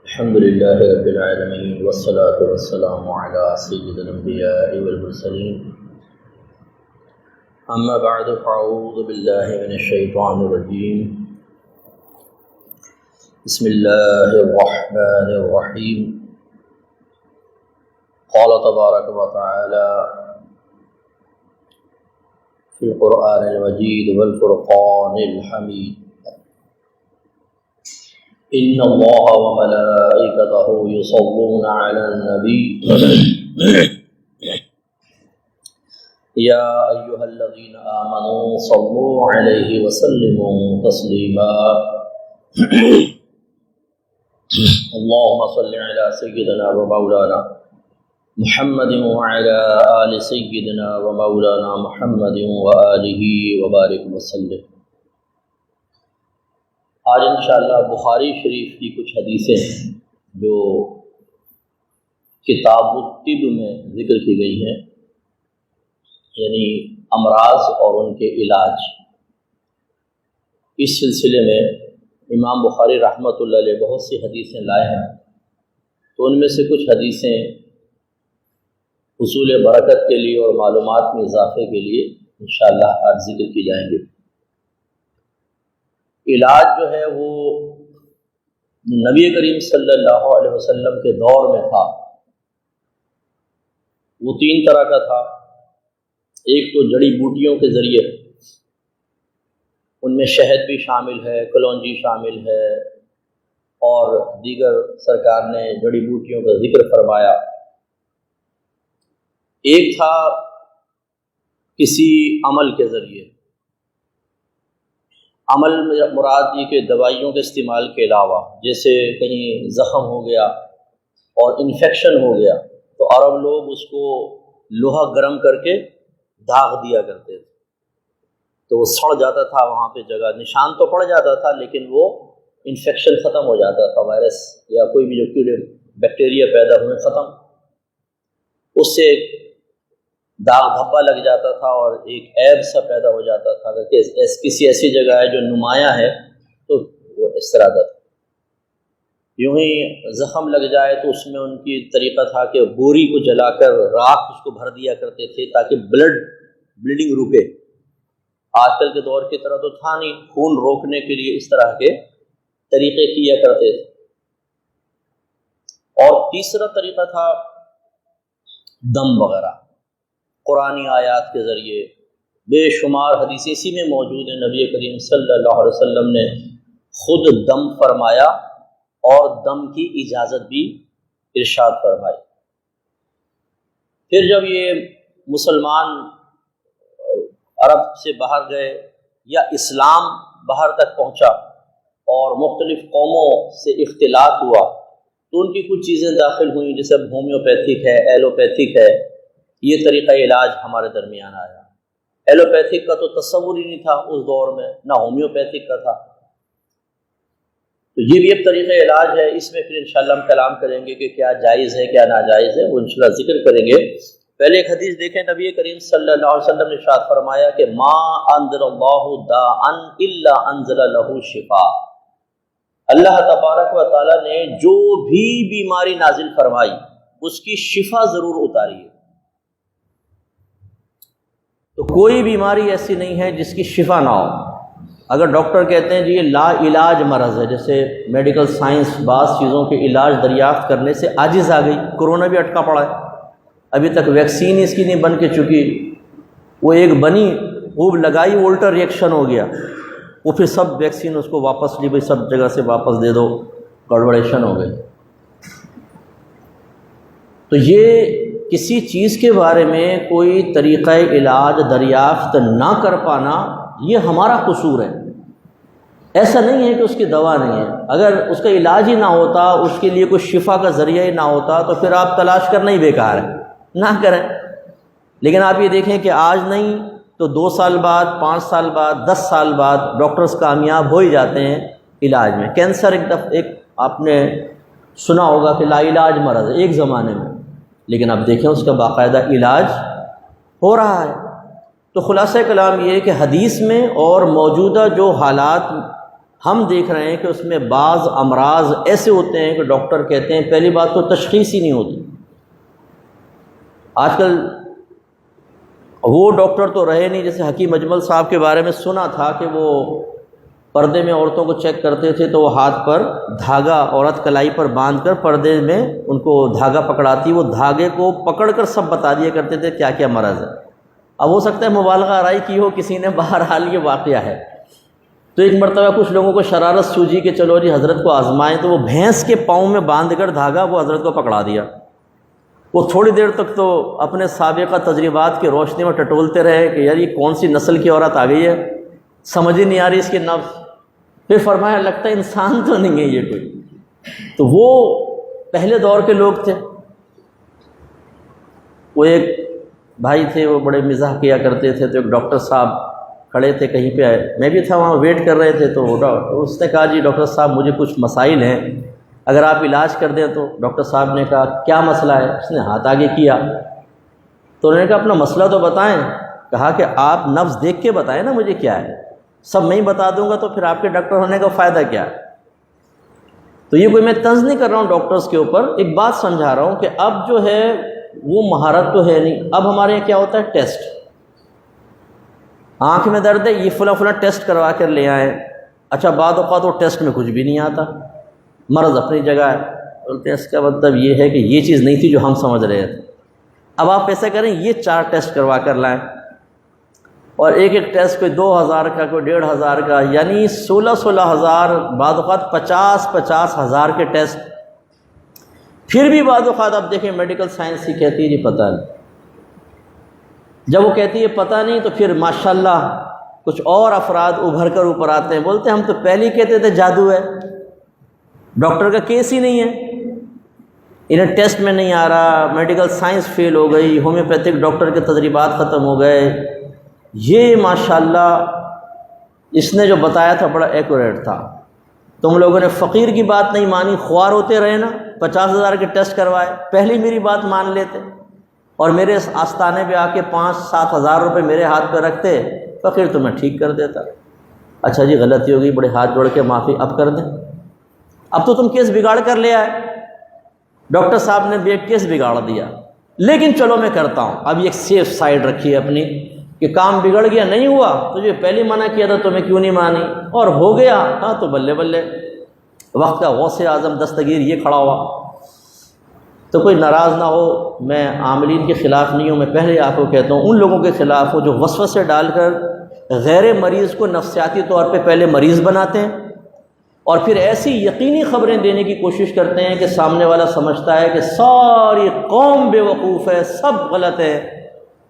الحمد لله رب العالمين والصلاة والسلام على سيد الأنبياء والمرسلين أما بعد فأعوذ بالله من الشيطان الرجيم بسم الله الرحمن الرحيم قال تبارك وتعالى في القرآن المجيد والفرقان الحميد إن الله وملائكته يصلون على النبي يا أيها الذين آمنوا صلوا عليه وسلموا تسليما اللهم صل على سيدنا ومولانا محمد وعلى آل سيدنا ومولانا محمد وآله وبارك وسلم۔ آج انشاءاللہ بخاری شریف کی کچھ حدیثیں ہیں جو کتاب الطب میں ذکر کی گئی ہیں، یعنی امراض اور ان کے علاج۔ اس سلسلے میں امام بخاری رحمۃ اللہ علیہ بہت سی حدیثیں لائے ہیں، تو ان میں سے کچھ حدیثیں حصول برکت کے لیے اور معلومات میں اضافے کے لیے انشاءاللہ آج ذکر کی جائیں گے۔ علاج جو ہے وہ نبی کریم صلی اللہ علیہ وسلم کے دور میں تھا، وہ تین طرح کا تھا۔ ایک تو جڑی بوٹیوں کے ذریعے، ان میں شہد بھی شامل ہے، کلونجی شامل ہے، اور دیگر سرکار نے جڑی بوٹیوں کا ذکر فرمایا۔ ایک تھا کسی عمل کے ذریعے، عمل مراد یہ کہ دوائیوں کے استعمال کے علاوہ، جیسے کہیں زخم ہو گیا اور انفیکشن ہو گیا تو عرب لوگ اس کو لوہا گرم کر کے داغ دیا کرتے تھے، تو وہ سڑ جاتا تھا، وہاں پہ جگہ نشان تو پڑ جاتا تھا لیکن وہ انفیکشن ختم ہو جاتا تھا، وائرس یا کوئی بھی جو کیڑے بیکٹیریا پیدا ہوئے ختم، اس سے داغ دھبا لگ جاتا تھا اور ایک عیب سا پیدا ہو جاتا تھا۔ اگر کسی ایسی جگہ ہے جو نمایاں ہے تو وہ اس طرح کا تھا۔ یوں ہی زخم لگ جائے تو اس میں ان کی طریقہ تھا کہ بوری کو جلا کر راکھ اس کو بھر دیا کرتے تھے تاکہ بلیڈنگ رکے۔ آج کل کے دور کی طرح تو تھا نہیں، خون روکنے کے لیے اس طرح کے طریقے کیا کرتے تھے۔ اور تیسرا طریقہ تھا دم وغیرہ، قرآنی آیات کے ذریعے۔ بے شمار حدیثیں اسی میں موجود ہیں، نبی کریم صلی اللہ علیہ وسلم نے خود دم فرمایا اور دم کی اجازت بھی ارشاد فرمائی۔ پھر جب یہ مسلمان عرب سے باہر گئے یا اسلام باہر تک پہنچا اور مختلف قوموں سے اختلاط ہوا تو ان کی کچھ چیزیں داخل ہوئیں، جیسے اب ہومیوپیتھک ہے، ایلوپیتھک ہے، یہ طریقہ علاج ہمارے درمیان آیا۔ ایلوپیتھک کا تو تصور ہی نہیں تھا اس دور میں، نہ ہومیوپیتھک کا تھا، تو یہ بھی ایک طریقہ علاج ہے۔ اس میں پھر انشاءاللہ ہم کلام کریں گے کہ کیا جائز ہے کیا ناجائز ہے، وہ انشاءاللہ ذکر کریں گے۔ پہلے ایک حدیث دیکھیں، نبی کریم صلی اللہ علیہ وسلم نے ارشاد فرمایا کہ ما انزل اللہ داء الا انزل له شفاء۔ اللہ تبارک و تعالی نے جو بھی بیماری نازل فرمائی اس کی شفا ضرور اتاری ہے۔ تو کوئی بیماری ایسی نہیں ہے جس کی شفا نہ ہو۔ اگر ڈاکٹر کہتے ہیں جی یہ لا علاج مرض ہے، جیسے میڈیکل سائنس بعض چیزوں کے علاج دریافت کرنے سے عاجز آ گئی، کورونا بھی اٹکا پڑا ہے، ابھی تک ویکسین اس کی نہیں بن کے چکی، وہ ایک بنی خوب لگائی، الٹا ریئیکشن ہو گیا، وہ پھر سب ویکسین اس کو واپس لی، بھائی سب جگہ سے واپس دے دو، گڑبڑیشن ہو گئی۔ تو یہ کسی چیز کے بارے میں کوئی طریقہ علاج دریافت نہ کر پانا یہ ہمارا قصور ہے۔ ایسا نہیں ہے کہ اس کی دوا نہیں ہے، اگر اس کا علاج ہی نہ ہوتا، اس کے لیے کوئی شفا کا ذریعہ ہی نہ ہوتا تو پھر آپ تلاش کرنا ہی بیکار ہے، نہ کریں۔ لیکن آپ یہ دیکھیں کہ آج نہیں تو 2 سال بعد، 5 سال بعد، 10 سال بعد ڈاکٹرز کامیاب ہو ہی جاتے ہیں علاج میں۔ کینسر ایک آپ نے سنا ہوگا کہ لا علاج مرض ہے ایک زمانے میں، لیکن اب دیکھیں اس کا باقاعدہ علاج ہو رہا ہے۔ تو خلاصہ کلام یہ ہے کہ حدیث میں اور موجودہ جو حالات ہم دیکھ رہے ہیں کہ اس میں بعض امراض ایسے ہوتے ہیں کہ ڈاکٹر کہتے ہیں پہلی بات تو تشخیص ہی نہیں ہوتی۔ آج کل وہ ڈاکٹر تو رہے نہیں، جیسے حکیم اجمل صاحب کے بارے میں سنا تھا کہ وہ پردے میں عورتوں کو چیک کرتے تھے تو وہ ہاتھ پر دھاگا عورت کلائی پر باندھ کر پردے میں ان کو دھاگا پکڑاتی، وہ دھاگے کو پکڑ کر سب بتا دیا کرتے تھے کیا کیا مرض ہے۔ اب ہو سکتا ہے مبالغہ آرائی کی ہو کسی نے، بہرحال یہ واقعہ ہے۔ تو ایک مرتبہ کچھ لوگوں کو شرارت سوجی کہ چلو جی حضرت کو آزمائیں، تو وہ بھینس کے پاؤں میں باندھ کر دھاگا وہ حضرت کو پکڑا دیا۔ وہ تھوڑی دیر تک تو اپنے سابقہ تجربات کی روشنی میں ٹٹولتے رہے کہ یار یہ کون سی نسل کی عورت آ گئی ہے، سمجھ ہی نہیں آ رہی اس کی نبض۔ پھر فرمایا لگتا ہے انسان تو نہیں ہے یہ کوئی۔ تو وہ پہلے دور کے لوگ تھے۔ وہ ایک بھائی تھے، وہ بڑے مزاح کیا کرتے تھے، تو ایک ڈاکٹر صاحب کھڑے تھے کہیں پہ، میں بھی تھا وہاں، ویٹ کر رہے تھے، تو اس نے کہا جی ڈاکٹر صاحب مجھے کچھ مسائل ہیں، اگر آپ علاج کر دیں تو۔ ڈاکٹر صاحب نے کہا کیا مسئلہ ہے؟ اس نے ہاتھ آگے کیا تو انہوں نے کہا اپنا مسئلہ تو بتائیں۔ کہا کہ آپ نبض دیکھ کے بتائیں نا مجھے کیا ہے، سب میں ہی بتا دوں گا تو پھر آپ کے ڈاکٹر ہونے کا فائدہ کیا ہے؟ تو یہ کوئی میں طنز نہیں کر رہا ہوں ڈاکٹرز کے اوپر، ایک بات سمجھا رہا ہوں کہ اب جو ہے وہ مہارت تو ہے نہیں۔ اب ہمارے یہاں کیا ہوتا ہے، ٹیسٹ، آنکھ میں درد ہے یہ فلاں ٹیسٹ کروا کر لے آئیں۔ اچھا بعض اوقات وہ ٹیسٹ میں کچھ بھی نہیں آتا، مرض اپنی جگہ ہے، بولتے ہیں اس کا مطلب یہ ہے کہ یہ چیز نہیں تھی جو ہم سمجھ رہے تھے۔ اب آپ ایسا کریں یہ 4 ٹیسٹ کروا کر لائیں، اور ایک ایک ٹیسٹ کوئی 2000 کا، کوئی 1500 کا، یعنی 16,000 بعض اوقات 50,000 کے ٹیسٹ۔ پھر بھی بعض اوقات آپ دیکھیں میڈیکل سائنس ہی کہتی ہے جی پتہ نہیں۔ جب وہ کہتی ہے پتہ نہیں تو پھر ماشاءاللہ کچھ اور افراد ابھر کر اوپر آتے ہیں، بولتے ہیں ہم تو پہلے ہی کہتے تھے جادو ہے، ڈاکٹر کا کیس ہی نہیں ہے، انہیں ٹیسٹ میں نہیں آ رہا، میڈیکل سائنس فیل ہو گئی، ہومیوپیتھک ڈاکٹر کے تجربات ختم ہو گئے، یہ ماشاءاللہ اس نے جو بتایا تھا بڑا ایکوریٹ تھا۔ تم لوگوں نے فقیر کی بات نہیں مانی، خوار ہوتے رہے نا، 50,000 کے ٹیسٹ کروائے، پہلے میری بات مان لیتے اور میرے آستانے پہ آ کے 5-7 ہزار روپے میرے ہاتھ پہ رکھتے، فقیر تو میں ٹھیک کر دیتا۔ اچھا جی غلطی ہو گئی، بڑے ہاتھ جوڑ کے معافی، اب کر دیں، اب تو تم کیس بگاڑ کر لے آئے، ڈاکٹر صاحب نے بھی ایک کیس بگاڑ دیا، لیکن چلو میں کرتا ہوں۔ اب ایک سیف سائڈ رکھی ہے اپنی کہ کام بگڑ گیا، نہیں ہوا تجھے پہلے منع کیا تھا تمہیں کیوں نہیں مانی، اور ہو گیا ہاں تو بلے بلے، وقت کا غوث اعظم دستگیر یہ کھڑا ہوا۔ تو کوئی ناراض نہ ہو، میں عاملین کے خلاف نہیں ہوں، میں پہلے آپ کو کہتا ہوں ان لوگوں کے خلاف ہوں جو وسوسے ڈال کر غیر مریض کو نفسیاتی طور پہ پہلے مریض بناتے ہیں اور پھر ایسی یقینی خبریں دینے کی کوشش کرتے ہیں کہ سامنے والا سمجھتا ہے کہ ساری قوم بے وقوف ہے، سب غلط ہے،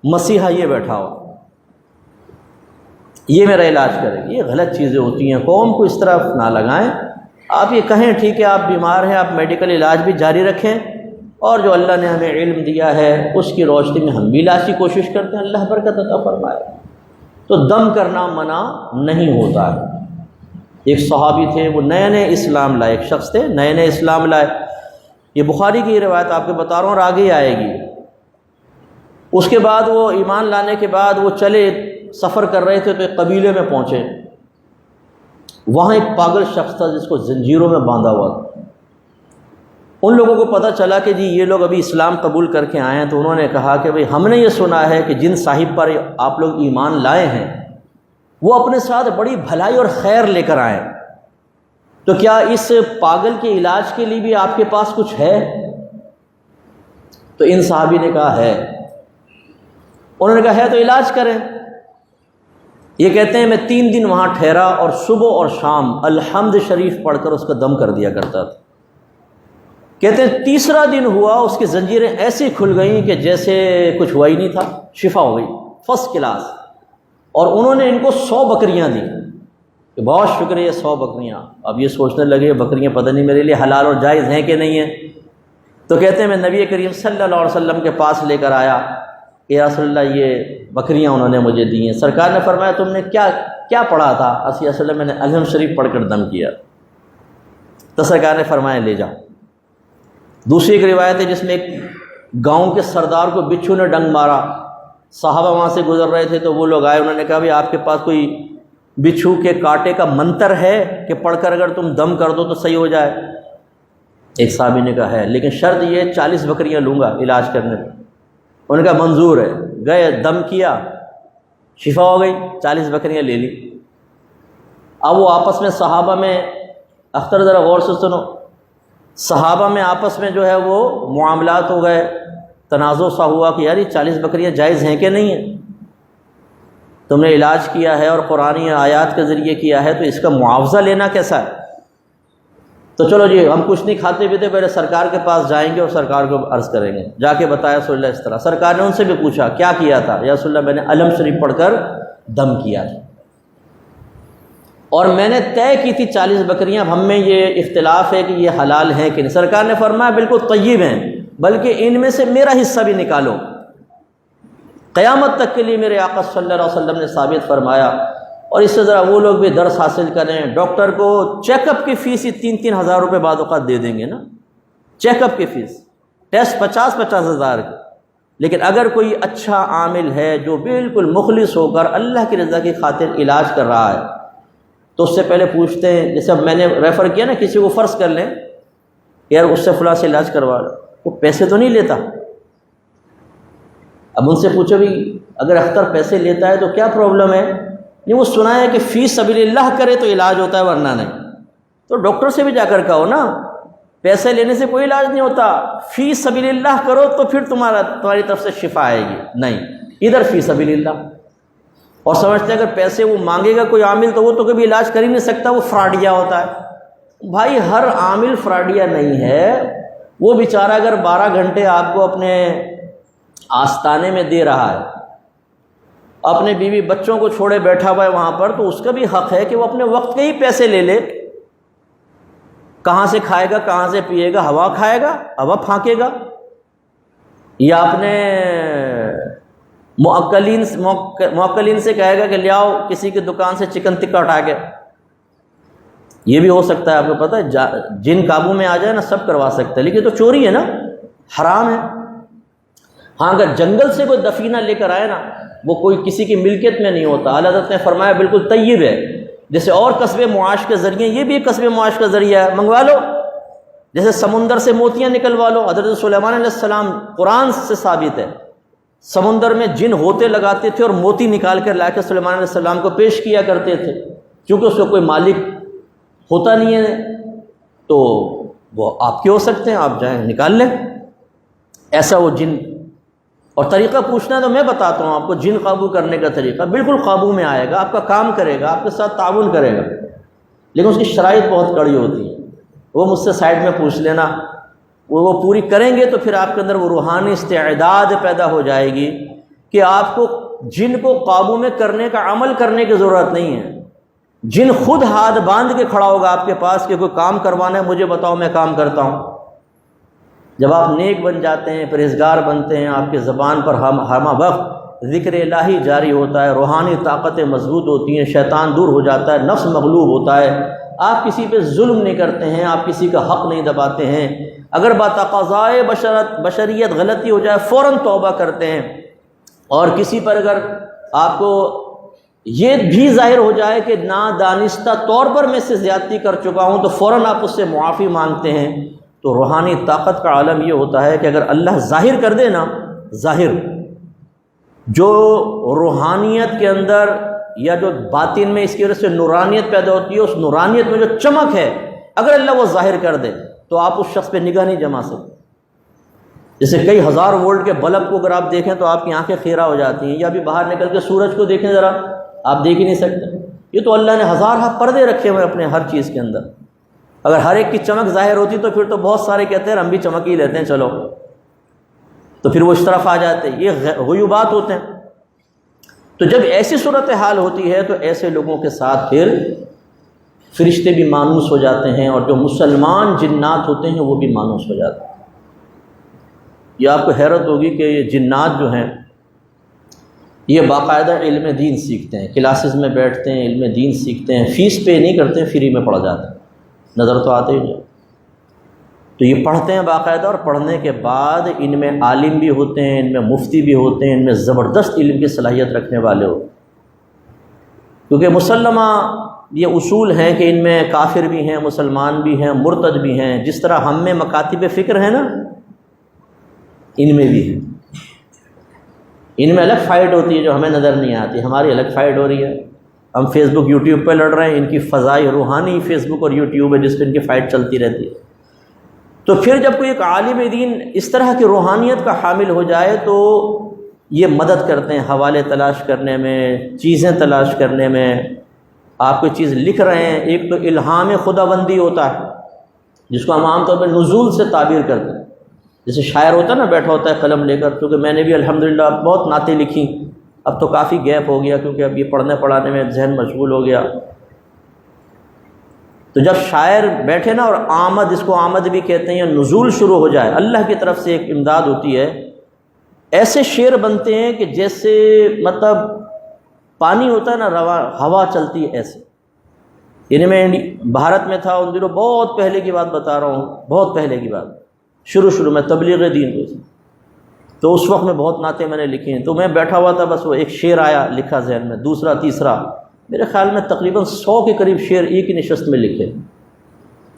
مسیحا یہ بیٹھا ہو، یہ میرا علاج کرے۔ یہ غلط چیزیں ہوتی ہیں، قوم کو اس طرح نہ لگائیں۔ آپ یہ کہیں ٹھیک ہے آپ بیمار ہیں، آپ میڈیکل علاج بھی جاری رکھیں، اور جو اللہ نے ہمیں علم دیا ہے اس کی روشنی میں ہم بھی علاج کی کوشش کرتے ہیں، اللہ برکت عطا فرمائے۔ تو دم کرنا منع نہیں ہوتا ہے۔ ایک صحابی تھے، وہ نئے نئے اسلام لائے، ایک شخص تھے نئے نئے اسلام لائے، یہ بخاری کی روایت آپ کو بتا رہا ہوں اور آگے آئے گی۔ اس کے بعد وہ ایمان لانے کے بعد وہ چلے، سفر کر رہے تھے تو ایک قبیلے میں پہنچے، وہاں ایک پاگل شخص تھا جس کو زنجیروں میں باندھا ہوا تھا۔ ان لوگوں کو پتہ چلا کہ جی یہ لوگ ابھی اسلام قبول کر کے آئے ہیں، تو انہوں نے کہا کہ بھئی ہم نے یہ سنا ہے کہ جن صاحب پر آپ لوگ ایمان لائے ہیں وہ اپنے ساتھ بڑی بھلائی اور خیر لے کر آئے، تو کیا اس پاگل کے علاج کے لیے بھی آپ کے پاس کچھ ہے؟ تو ان صحابی نے کہا ہے۔ انہوں نے کہا ہے تو علاج کریں۔ یہ کہتے ہیں میں 3 دن وہاں ٹھہرا اور صبح اور شام الحمد شریف پڑھ کر اس کا دم کر دیا کرتا تھا۔ کہتے ہیں تیسرا دن ہوا، اس کی زنجیریں ایسی کھل گئیں کہ جیسے کچھ ہوا ہی نہیں تھا، شفا ہو گئی فرسٹ کلاس۔ اور انہوں نے ان کو 100 بکریاں دی کہ بہت شکریہ 100 بکریاں۔ اب یہ سوچنے لگے بکریاں پتہ نہیں میرے لیے حلال اور جائز ہیں کہ نہیں ہیں۔ تو کہتے ہیں میں نبی کریم صلی اللہ علیہ وسلم کے پاس لے کر آیا کہ یا رسول اللہ یہ بکریاں انہوں نے مجھے دی ہیں۔ سرکار نے فرمایا تم نے کیا پڑھا تھا؟ اصل میں نے الحمد شریف پڑھ کر دم کیا۔ تو سرکار نے فرمایا لے جاؤ۔ دوسری ایک روایت ہے جس میں ایک گاؤں کے سردار کو بچھو نے ڈنگ مارا، صحابہ وہاں سے گزر رہے تھے تو وہ لوگ آئے، انہوں نے کہا بھئی آپ کے پاس کوئی بچھو کے کانٹے کا منتر ہے کہ پڑھ کر اگر تم دم کر دو تو صحیح ہو جائے؟ ایک صحابی نے کہا ہے، لیکن شرط یہ 40 بکریاں لوں گا علاج کرنے میں۔ انہوں نے کہا منظور ہے، گئے دم کیا، شفا ہو گئی، 40 بکریاں لے لی۔ اب وہ آپس میں صحابہ میں، اختر ذرا غور سے سنو، صحابہ میں آپس میں جو ہے وہ معاملات ہو گئے، تنازع سا ہوا کہ یار یہ 40 بکریاں جائز ہیں کہ نہیں ہیں؟ تم نے علاج کیا ہے اور قرآنی آیات کے ذریعے کیا ہے تو اس کا معاوضہ لینا کیسا ہے؟ تو چلو جی ہم کچھ نہیں کھاتے پیتے، پہلے سرکار کے پاس جائیں گے اور سرکار کو عرض کریں گے۔ جا کے بتایا رسول اللہ اس طرح۔ سرکار نے ان سے بھی پوچھا کیا کیا تھا؟ یا رسول اللہ میں نے علم شریف پڑھ کر دم کیا تھا، اور میں نے طے کی تھی 40 بکریاں، اب ہم میں یہ اختلاف ہے کہ یہ حلال ہیں کہ نہیں۔ سرکار نے فرمایا بالکل طیب ہیں، بلکہ ان میں سے میرا حصہ بھی نکالو۔ قیامت تک کے لیے میرے آقا صلی اللہ علیہ وسلم نے ثابت فرمایا۔ اور اس سے ذرا وہ لوگ بھی درس حاصل کریں، ڈاکٹر کو چیک اپ کی فیس ہی 3-3 ہزار روپے بعد اوقات دے دیں گے نا، چیک اپ کی فیس، ٹیسٹ 50-50 ہزار کی۔ لیکن اگر کوئی اچھا عامل ہے جو بالکل مخلص ہو کر اللہ کی رضا کی خاطر علاج کر رہا ہے تو اس سے پہلے پوچھتے ہیں، جیسے اب میں نے ریفر کیا نا کسی کو، فرض کر لیں یار اس سے فلاں سے علاج کروا لو، وہ پیسے تو نہیں لیتا۔ اب ان سے پوچھو بھی اگر اختر پیسے لیتا ہے تو کیا پرابلم ہے؟ نہیں، وہ سنا ہے کہ فی سبیل اللہ کرے تو علاج ہوتا ہے ورنہ نہیں۔ تو ڈاکٹر سے بھی جا کر کہو نا، پیسے لینے سے کوئی علاج نہیں ہوتا، فی سبیل اللہ کرو تو پھر تمہاری طرف سے شفا آئے گی۔ نہیں، ادھر فی سبیل اللہ، اور سمجھتے ہیں اگر پیسے وہ مانگے گا کوئی عامل تو وہ تو کبھی علاج کر ہی نہیں سکتا، وہ فراڈیا ہوتا ہے۔ بھائی ہر عامل فراڈیا نہیں ہے، وہ بیچارہ اگر 12 گھنٹے آپ کو اپنے آستانے میں دے رہا ہے، اپنے بیوی بچوں کو چھوڑے بیٹھا ہوا ہے وہاں پر، تو اس کا بھی حق ہے کہ وہ اپنے وقت کے ہی پیسے لے لے۔ کہاں سے کھائے گا، کہاں سے پیے گا؟ ہوا کھائے گا، ہوا پھانکے گا، یا اپنے موکلین سے کہے گا کہ لے آؤ کسی کی دکان سے چکن ٹکا اٹھا کے۔ یہ بھی ہو سکتا ہے، آپ کو پتہ ہے جن قابو میں آ جائے نا سب کروا سکتا ہے، لیکن تو چوری ہے نا، حرام ہے۔ ہاں اگر جنگل سے کوئی دفینہ لے کر آئے نا، وہ کوئی کسی کی ملکیت میں نہیں ہوتا، اعلیٰ حضرت نے فرمایا بالکل طیب ہے۔ جیسے اور قصب معاش کے ذریعے یہ بھی ایک قصب معاش کا ذریعہ ہے، منگوا لو۔ جیسے سمندر سے موتیاں نکلوا لو، حضرت سلیمان علیہ السلام، قرآن سے ثابت ہے، سمندر میں جن ہوتے لگاتے تھے اور موتی نکال کر لا کے سلیمان علیہ السلام کو پیش کیا کرتے تھے، کیونکہ اس کو کوئی مالک ہوتا نہیں ہے تو وہ آپ کے ہو سکتے ہیں، آپ جائیں نکال لیں۔ ایسا وہ جن، اور طریقہ پوچھنا ہے تو میں بتاتا ہوں آپ کو، جن قابو کرنے کا طریقہ بالکل قابو میں آئے گا، آپ کا کام کرے گا، آپ کے ساتھ تعاون کرے گا، لیکن اس کی شرائط بہت کڑی ہوتی ہے۔ وہ مجھ سے سائڈ میں پوچھ لینا، وہ پوری کریں گے تو پھر آپ کے اندر وہ روحانی استعداد پیدا ہو جائے گی کہ آپ کو جن کو قابو میں کرنے کا عمل کرنے کی ضرورت نہیں ہے۔ جن خود ہاتھ باندھ کے کھڑا ہوگا آپ کے پاس کہ کوئی کام کروانا ہے مجھے بتاؤ، میں کام کرتا ہوں۔ جب آپ نیک بن جاتے ہیں، پرہیزگار بنتے ہیں، آپ کی زبان پر ہمہ وقت ذکر الہی جاری ہوتا ہے، روحانی طاقتیں مضبوط ہوتی ہیں، شیطان دور ہو جاتا ہے، نفس مغلوب ہوتا ہے، آپ کسی پہ ظلم نہیں کرتے ہیں، آپ کسی کا حق نہیں دباتے ہیں، اگر بتقاضائے بشریت غلطی ہو جائے فوراً توبہ کرتے ہیں، اور کسی پر اگر آپ کو یہ بھی ظاہر ہو جائے کہ نادانستہ طور پر میں سے زیادتی کر چکا ہوں تو فوراً آپ اس سے معافی مانگتے ہیں۔ تو روحانی طاقت کا عالم یہ ہوتا ہے کہ اگر اللہ ظاہر کر دے نا، ظاہر جو روحانیت کے اندر یا جو باطن میں اس کی وجہ سے نورانیت پیدا ہوتی ہے، اس نورانیت میں جو چمک ہے اگر اللہ وہ ظاہر کر دے تو آپ اس شخص پہ نگاہ نہیں جما سکتے۔ جیسے کئی ہزار وولٹ کے بلب کو اگر آپ دیکھیں تو آپ کی آنکھیں خیرہ ہو جاتی ہیں، یا ابھی باہر نکل کے سورج کو دیکھیں ذرا، آپ دیکھ ہی نہیں سکتے۔ یہ تو اللہ نے ہزارہ پردے رکھے ہوئے اپنے ہر چیز کے اندر، اگر ہر ایک کی چمک ظاہر ہوتی تو پھر تو بہت سارے کہتے ہیں ہم بھی چمک ہی لیتے ہیں چلو، تو پھر وہ اس طرف آ جاتے ہیں، یہ غیوبات ہوتے ہیں۔ تو جب ایسی صورتحال ہوتی ہے تو ایسے لوگوں کے ساتھ پھر فرشتے بھی مانوس ہو جاتے ہیں، اور جو مسلمان جنات ہوتے ہیں وہ بھی مانوس ہو جاتے ہیں۔ یہ آپ کو حیرت ہوگی کہ یہ جنات جو ہیں یہ باقاعدہ علم دین سیکھتے ہیں، کلاسز میں بیٹھتے ہیں، علم دین سیکھتے ہیں، فیس پے نہیں کرتے، فری میں پڑھ جاتے ہیں، نظر تو آتے ہی نہیں۔ تو یہ پڑھتے ہیں باقاعدہ، اور پڑھنے کے بعد ان میں عالم بھی ہوتے ہیں، ان میں مفتی بھی ہوتے ہیں، ان میں زبردست علم کی صلاحیت رکھنے والے ہوتے ہیں۔ کیونکہ مسلمہ یہ اصول ہیں کہ ان میں کافر بھی ہیں، مسلمان بھی ہیں، مرتد بھی ہیں، جس طرح ہم میں مکاتب فکر ہیں نا، ان میں بھی ہیں۔ ان میں الگ فائٹ ہوتی ہے جو ہمیں نظر نہیں آتی، ہماری الگ فائٹ ہو رہی ہے۔ ہم فیس بک یوٹیوب پہ لڑ رہے ہیں، ان کی فضائی روحانی فیس بک اور یوٹیوب ہے جس پہ ان کی فائٹ چلتی رہتی ہے۔ تو پھر جب کوئی ایک عالم دین اس طرح کی روحانیت کا حامل ہو جائے تو یہ مدد کرتے ہیں حوالے تلاش کرنے میں، چیزیں تلاش کرنے میں۔ آپ کوئی چیز لکھ رہے ہیں، ایک تو الہام خداوندی ہوتا ہے جس کو ہم عام طور پہ نزول سے تعبیر کرتے ہیں، جیسے شاعر ہوتا ہے نا، بیٹھا ہوتا ہے قلم لے کر، کیونکہ میں نے بھی الحمدللہ بہت نعتیں لکھی، اب تو کافی گیپ ہو گیا کیونکہ اب یہ پڑھنے پڑھانے میں ذہن مشغول ہو گیا۔ تو جب شاعر بیٹھے نا اور آمد، اس کو آمد بھی کہتے ہیں، یا نزول شروع ہو جائے، اللہ کی طرف سے ایک امداد ہوتی ہے، ایسے شعر بنتے ہیں کہ جیسے مطلب پانی ہوتا ہے نا رواں، ہوا چلتی ہے ایسے۔ یعنی میں بھارت میں تھا ان دنوں، بہت پہلے کی بات بتا رہا ہوں، بہت پہلے کی بات، شروع میں تبلیغ دین کو، تو اس وقت میں بہت نعتیں میں نے لکھی ہیں۔ تو میں بیٹھا ہوا تھا، بس وہ ایک شعر آیا لکھا ذہن میں، دوسرا تیسرا، میرے خیال میں تقریباً 100 کے قریب شعر ایک ہی نشست میں لکھے،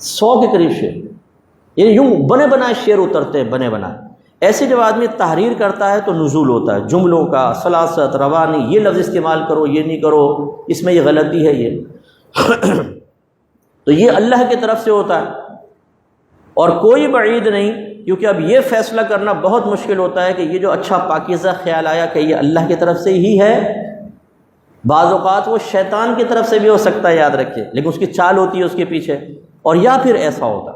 100 کے قریب شعر، یعنی یوں بنے بنائے شعر اترتے ہیں، بنے بنائے۔ ایسے جب آدمی تحریر کرتا ہے تو نزول ہوتا ہے، جملوں کا سلاست، روانی، یہ لفظ استعمال کرو، یہ نہیں کرو، اس میں یہ غلطی ہے، یہ تو یہ اللہ کی طرف سے ہوتا ہے، اور کوئی بعید نہیں، کیونکہ اب یہ فیصلہ کرنا بہت مشکل ہوتا ہے کہ یہ جو اچھا پاکیزہ خیال آیا کہ یہ اللہ کی طرف سے ہی ہے۔ بعض اوقات وہ شیطان کی طرف سے بھی ہو سکتا ہے، یاد رکھیں، لیکن اس کی چال ہوتی ہے اس کے پیچھے۔ اور یا پھر ایسا ہوتا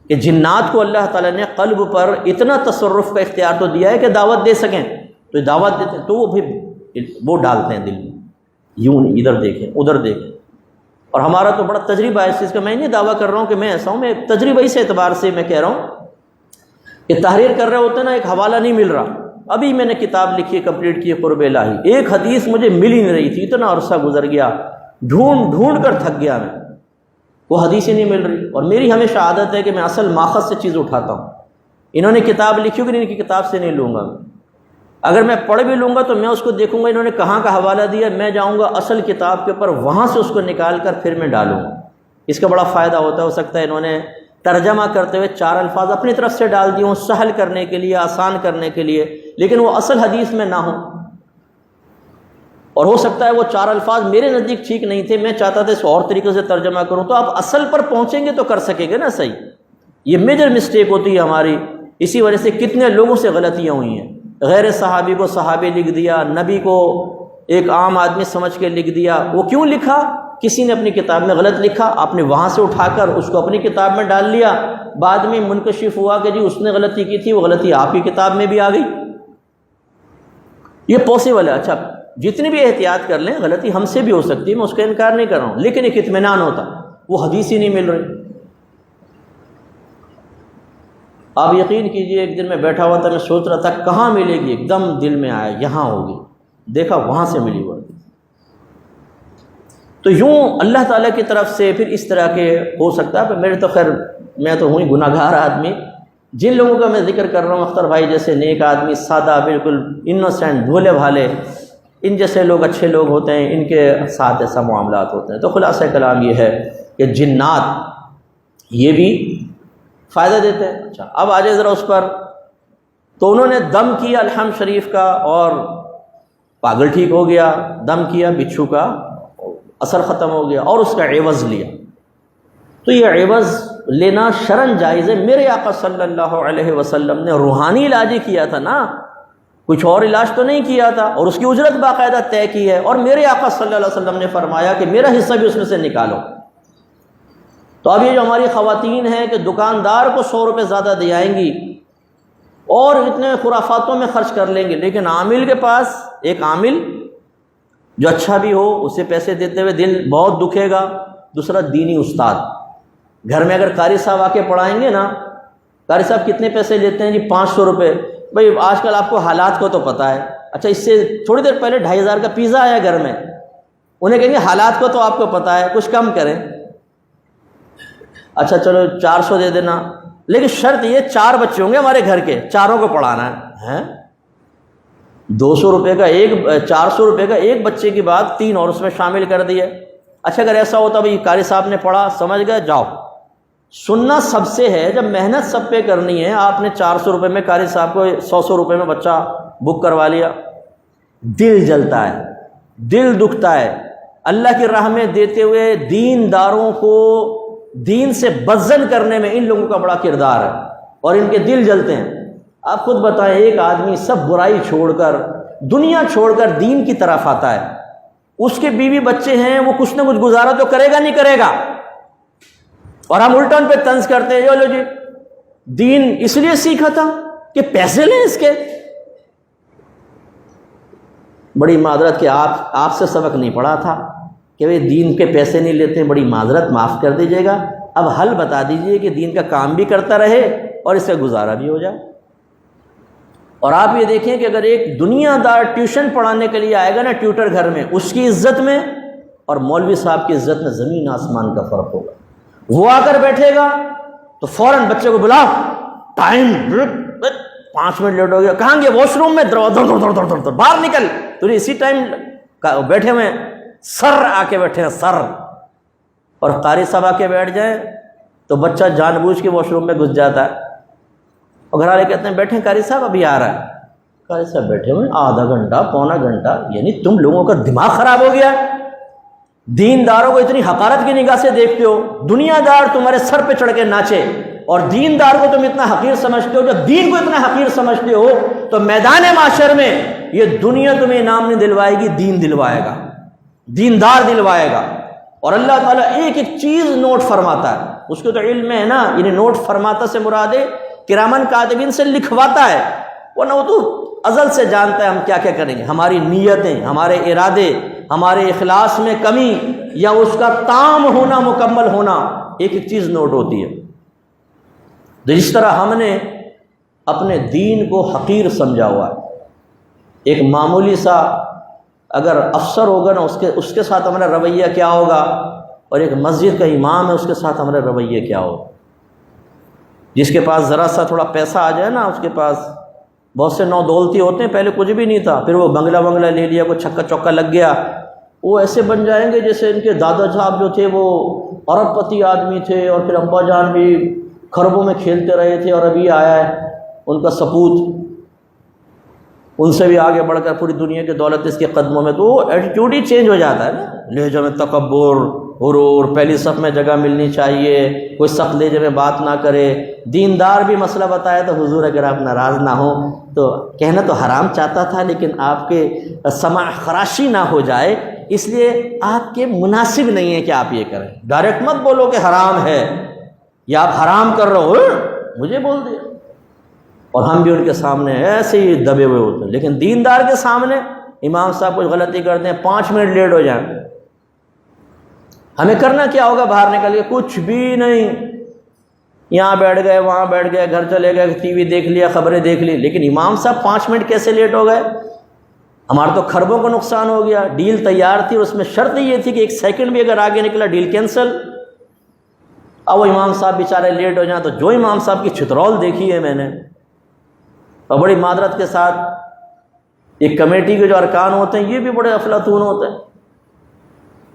کہ جنات کو اللہ تعالیٰ نے قلب پر اتنا تصرف کا اختیار تو دیا ہے کہ دعوت دے سکیں، تو دعوت دیتے تو وہ پھر وہ ڈالتے ہیں دل میں، یوں ادھر دیکھیں ادھر دیکھیں۔ اور ہمارا تو بڑا تجربہ ہے اس چیز کا، میں نہیں دعویٰ کر رہا ہوں کہ میں ایسا ہوں، میں تجربہ سے اعتبار سے میں کہہ رہا ہوں کہ تحریر کر رہے ہوتے ہیں نا، ایک حوالہ نہیں مل رہا۔ ابھی میں نے کتاب لکھی، کمپلیٹ کی، قرب الہی، ایک حدیث مجھے مل ہی نہیں رہی تھی، اتنا عرصہ گزر گیا، ڈھونڈ کر تھک گیا میں، وہ حدیث ہی نہیں مل رہی۔ اور میری ہمیشہ عادت ہے کہ میں اصل ماخذ سے چیز اٹھاتا ہوں۔ انہوں نے کتاب لکھی ہوگی، ان کی کتاب سے نہیں لوں گا، اگر میں پڑھ بھی لوں گا تو میں اس کو دیکھوں گا انہوں نے کہاں کا حوالہ دیا، میں جاؤں گا اصل کتاب کے اوپر، وہاں سے اس کو نکال کر پھر میں ڈالوں گا۔ اس کا بڑا فائدہ ہوتا ہے۔ ہو سکتا ہے انہوں نے ترجمہ کرتے ہوئے 4 الفاظ اپنی طرف سے ڈال دیے ہوں، سہل کرنے کے لیے، آسان کرنے کے لیے، لیکن وہ اصل حدیث میں نہ ہوں، اور ہو سکتا ہے وہ 4 الفاظ میرے نزدیک ٹھیک نہیں تھے، میں چاہتا تھا اس اور طریقے سے ترجمہ کروں، تو آپ اصل پر پہنچیں گے تو کر سکیں گے نا صحیح۔ یہ میجر مسٹیک ہوتی ہے ہماری، اسی وجہ سے کتنے لوگوں سے غلطیاں ہوئی ہیں۔ غیر صحابی کو صحابی لکھ دیا، نبی کو ایک عام آدمی سمجھ کے لکھ دیا۔ وہ کیوں لکھا؟ کسی نے اپنی کتاب میں غلط لکھا، آپ نے وہاں سے اٹھا کر اس کو اپنی کتاب میں ڈال لیا، بعد میں منکشف ہوا کہ جی اس نے غلطی کی تھی، وہ غلطی آپ کی کتاب میں بھی آ گئی۔ یہ پاسبل ہے۔ اچھا، جتنی بھی احتیاط کر لیں، غلطی ہم سے بھی ہو سکتی ہے، میں اس کا انکار نہیں کر رہا ہوں، لیکن ایک اطمینان ہوتا، وہ حدیث ہی نہیں مل رہی۔ آپ یقین کیجئے، ایک دن میں بیٹھا ہوا تھا، میں سوچ رہا تھا کہاں ملے گی، ایک دم دل میں آیا یہاں ہوگی، دیکھا وہاں سے ملی وہ۔ تو یوں اللہ تعالیٰ کی طرف سے پھر اس طرح کے ہو سکتا ہے۔ میرے تو خیر، میں تو ہوں ہی گناہ گار آدمی، جن لوگوں کا میں ذکر کر رہا ہوں، اختر بھائی جیسے نیک آدمی، سادہ، بالکل انوسینٹ، بھولے بھالے، ان جیسے لوگ اچھے لوگ ہوتے ہیں، ان کے ساتھ ایسا معاملات ہوتے ہیں۔ تو خلاصہ کلام یہ ہے کہ جنات یہ بھی فائدہ دیتے ہیں۔ اچھا، اب آ جائے ذرا اس پر۔ تو انہوں نے دم کیا الحمد شریف کا، اور پاگل ٹھیک ہو گیا، دم کیا بچھو کا، اثر ختم ہو گیا، اور اس کا عوض لیا۔ تو یہ عوض لینا شرعاً جائز ہے۔ میرے آقا صلی اللہ علیہ وسلم نے روحانی علاج ہی کیا تھا نا، کچھ اور علاج تو نہیں کیا تھا، اور اس کی اجرت باقاعدہ طے کی ہے، اور میرے آقا صلی اللہ علیہ وسلم نے فرمایا کہ میرا حصہ بھی اس میں سے نکالو۔ تو اب یہ جو ہماری خواتین ہیں کہ دکاندار کو 100 روپے زیادہ دے آئیں گی اور اتنے خرافاتوں میں خرچ کر لیں گے، لیکن عامل کے پاس، ایک عامل جو اچھا بھی ہو، اسے پیسے دیتے ہوئے دل بہت دکھے گا، دوسرا دینی استاد۔ گھر میں اگر قاری صاحب آ کے پڑھائیں گے نا، قاری صاحب کتنے پیسے لیتے ہیں جی؟ 500 روپے۔ بھائی آج کل آپ کو حالات کو تو پتہ ہے۔ اچھا، اس سے تھوڑی دیر پہلے 2500 کا پیزا آیا گھر میں، انہیں کہیں گے حالات کو تو آپ کو پتہ ہے، کچھ کم کریں۔ اچھا چلو 400 دے دینا، لیکن شرط یہ 4 بچے ہوں گے ہمارے گھر کے، چاروں کو پڑھانا ہے۔ 200 روپے کا ایک 400 روپے کا ایک بچے کی بات 3 اور اس میں شامل کر دی ہے۔ اچھا اگر ایسا ہوتا بھائی قاری صاحب نے پڑھا سمجھ گئے جاؤ، سننا سب سے ہے، جب محنت سب پہ کرنی ہے، آپ نے 400 روپے میں قاری صاحب کو 100 روپے میں بچہ بک کروا لیا، دل جلتا ہے، دل دکھتا ہے۔ اللہ کی راہ میں دیتے ہوئے دینداروں کو دین سے بدزن کرنے میں ان لوگوں کا بڑا کردار ہے اور ان کے دل جلتے ہیں۔ آپ خود بتائیں، ایک آدمی سب برائی چھوڑ کر دنیا چھوڑ کر دین کی طرف آتا ہے، اس کے بیوی بچے ہیں، وہ کچھ نہ کچھ گزارا تو کرے گا نہیں کرے گا، اور ہم الٹا ان پہ طنز کرتے ہیں، لو جی دین اس لیے سیکھا تھا کہ پیسے لیں اس کے۔ بڑی معذرت کہ آپ سے سبق نہیں پڑھا تھا کہ وہ دین کے پیسے نہیں لیتے، بڑی معذرت، معاف کر دیجیے گا۔ اب حل بتا دیجیے کہ دین کا کام بھی کرتا رہے اور اس سے گزارا بھی ہو جائے۔ اور آپ یہ دیکھیں کہ اگر ایک دنیا دار ٹیوشن پڑھانے کے لیے آئے گا نا ٹیوٹر گھر میں، اس کی عزت میں اور مولوی صاحب کی عزت میں زمین آسمان کا فرق ہوگا۔ وہ آ کر بیٹھے گا تو فوراً بچے کو بلاؤ، ٹائم 5 منٹ لیٹ ہو گیا، کہاں گے؟ واش روم میں، باہر نکل، تو اسی ٹائم بیٹھے ہوئے سر آ کے بیٹھے ہیں سر، اور قاری صاحب آ کے بیٹھ جائیں تو بچہ جان بوجھ کے واش روم میں گھس جاتا ہے، اور گھر والے کہتے ہیں بیٹھیں قاری صاحب ابھی آ رہا ہے۔ قاری صاحب بیٹھے ہوئے آدھا گھنٹہ پونا گھنٹہ، یعنی تم لوگوں کا دماغ خراب ہو گیا، دینداروں کو اتنی حقارت کی نگاہ سے دیکھتے ہو، دنیا دار تمہارے سر پہ چڑھ کے ناچے، اور دیندار کو تم اتنا حقیر سمجھتے ہو، جو دین کو اتنا حقیر سمجھتے ہو، تو میدان معاشر میں یہ دنیا تمہیں انعام نہیں دلوائے گی، دین دلوائے گا، دیندار دلوائے گا۔ اور اللہ تعالیٰ ایک ایک چیز نوٹ فرماتا ہے، اس کو تو علم ہے نا، یعنی نوٹ فرماتا سے مراد ہے کرامن کاتبین سے لکھواتا ہے، ورنہ وہ تو ازل سے جانتا ہے ہم کیا کیا کریں گے، ہماری نیتیں، ہمارے ارادے، ہمارے اخلاص میں کمی یا اس کا تام ہونا، مکمل ہونا، ایک ایک چیز نوٹ ہوتی ہے۔ جس طرح ہم نے اپنے دین کو حقیر سمجھا ہوا ہے، ایک معمولی سا اگر افسر ہوگا نا اس کے ساتھ ہمارا رویہ کیا ہوگا، اور ایک مسجد کا امام ہے اس کے ساتھ ہمارا رویہ کیا ہوگا۔ جس کے پاس ذرا سا تھوڑا پیسہ آ جائے نا، اس کے پاس بہت سے نو دولتی ہوتے ہیں، پہلے کچھ بھی نہیں تھا، پھر وہ بنگلہ لے لیا، کوئی چھکا چوکا لگ گیا، وہ ایسے بن جائیں گے جیسے ان کے دادا صاحب جو تھے وہ ارب پتی آدمی تھے، اور پھر ابا جان بھی خربوں میں کھیلتے رہے تھے، اور ابھی آیا ہے ان کا سپوت، ان سے بھی آگے بڑھ کر پوری دنیا کی دولت اس کے قدموں میں، تو وہ ایٹیٹیوڈ ہی چینج ہو جاتا ہے نا، لہجہ میں تکبر، غرور، پہلی صف میں جگہ ملنی چاہیے، کوئی سخت لہجے میں بات نہ کرے۔ دیندار بھی مسئلہ بتایا تو حضور اگر آپ ناراض نہ ہوں تو کہنا تو حرام چاہتا تھا، لیکن آپ کے سماع خراشی نہ ہو جائے، اس لیے آپ کے مناسب نہیں ہے کہ آپ یہ کریں۔ ڈائریکٹ مت بولو کہ حرام ہے یا آپ حرام کر رہے ہو، مجھے بول دیا۔ اور ہم بھی ان کے سامنے ایسے ہی دبے ہوئے ہوتے ہیں، لیکن دیندار کے سامنے امام صاحب کچھ غلطی کرتے ہیں، 5 منٹ لیٹ ہو جائیں، ہمیں کرنا کیا ہوگا؟ باہر نکل کے کچھ بھی نہیں، یہاں بیٹھ گئے، وہاں بیٹھ گئے، گھر چلے گئے، ٹی وی دیکھ لیا، خبریں دیکھ لی، لیکن امام صاحب 5 منٹ کیسے لیٹ ہو گئے؟ ہمارا تو خربوں کا نقصان ہو گیا۔ ڈیل تیار تھی، اور اس میں شرط یہ تھی کہ 1 سیکنڈ بھی اگر آگے نکلا ڈیل کینسل۔ اب وہ امام صاحب بیچارے لیٹ ہو جائیں تو جو امام صاحب کی چھترول دیکھی ہے میں نے، اور بڑی معذرت کے ساتھ ایک کمیٹی کے جو ارکان ہوتے ہیں یہ بھی بڑے افلاطون ہوتے ہیں،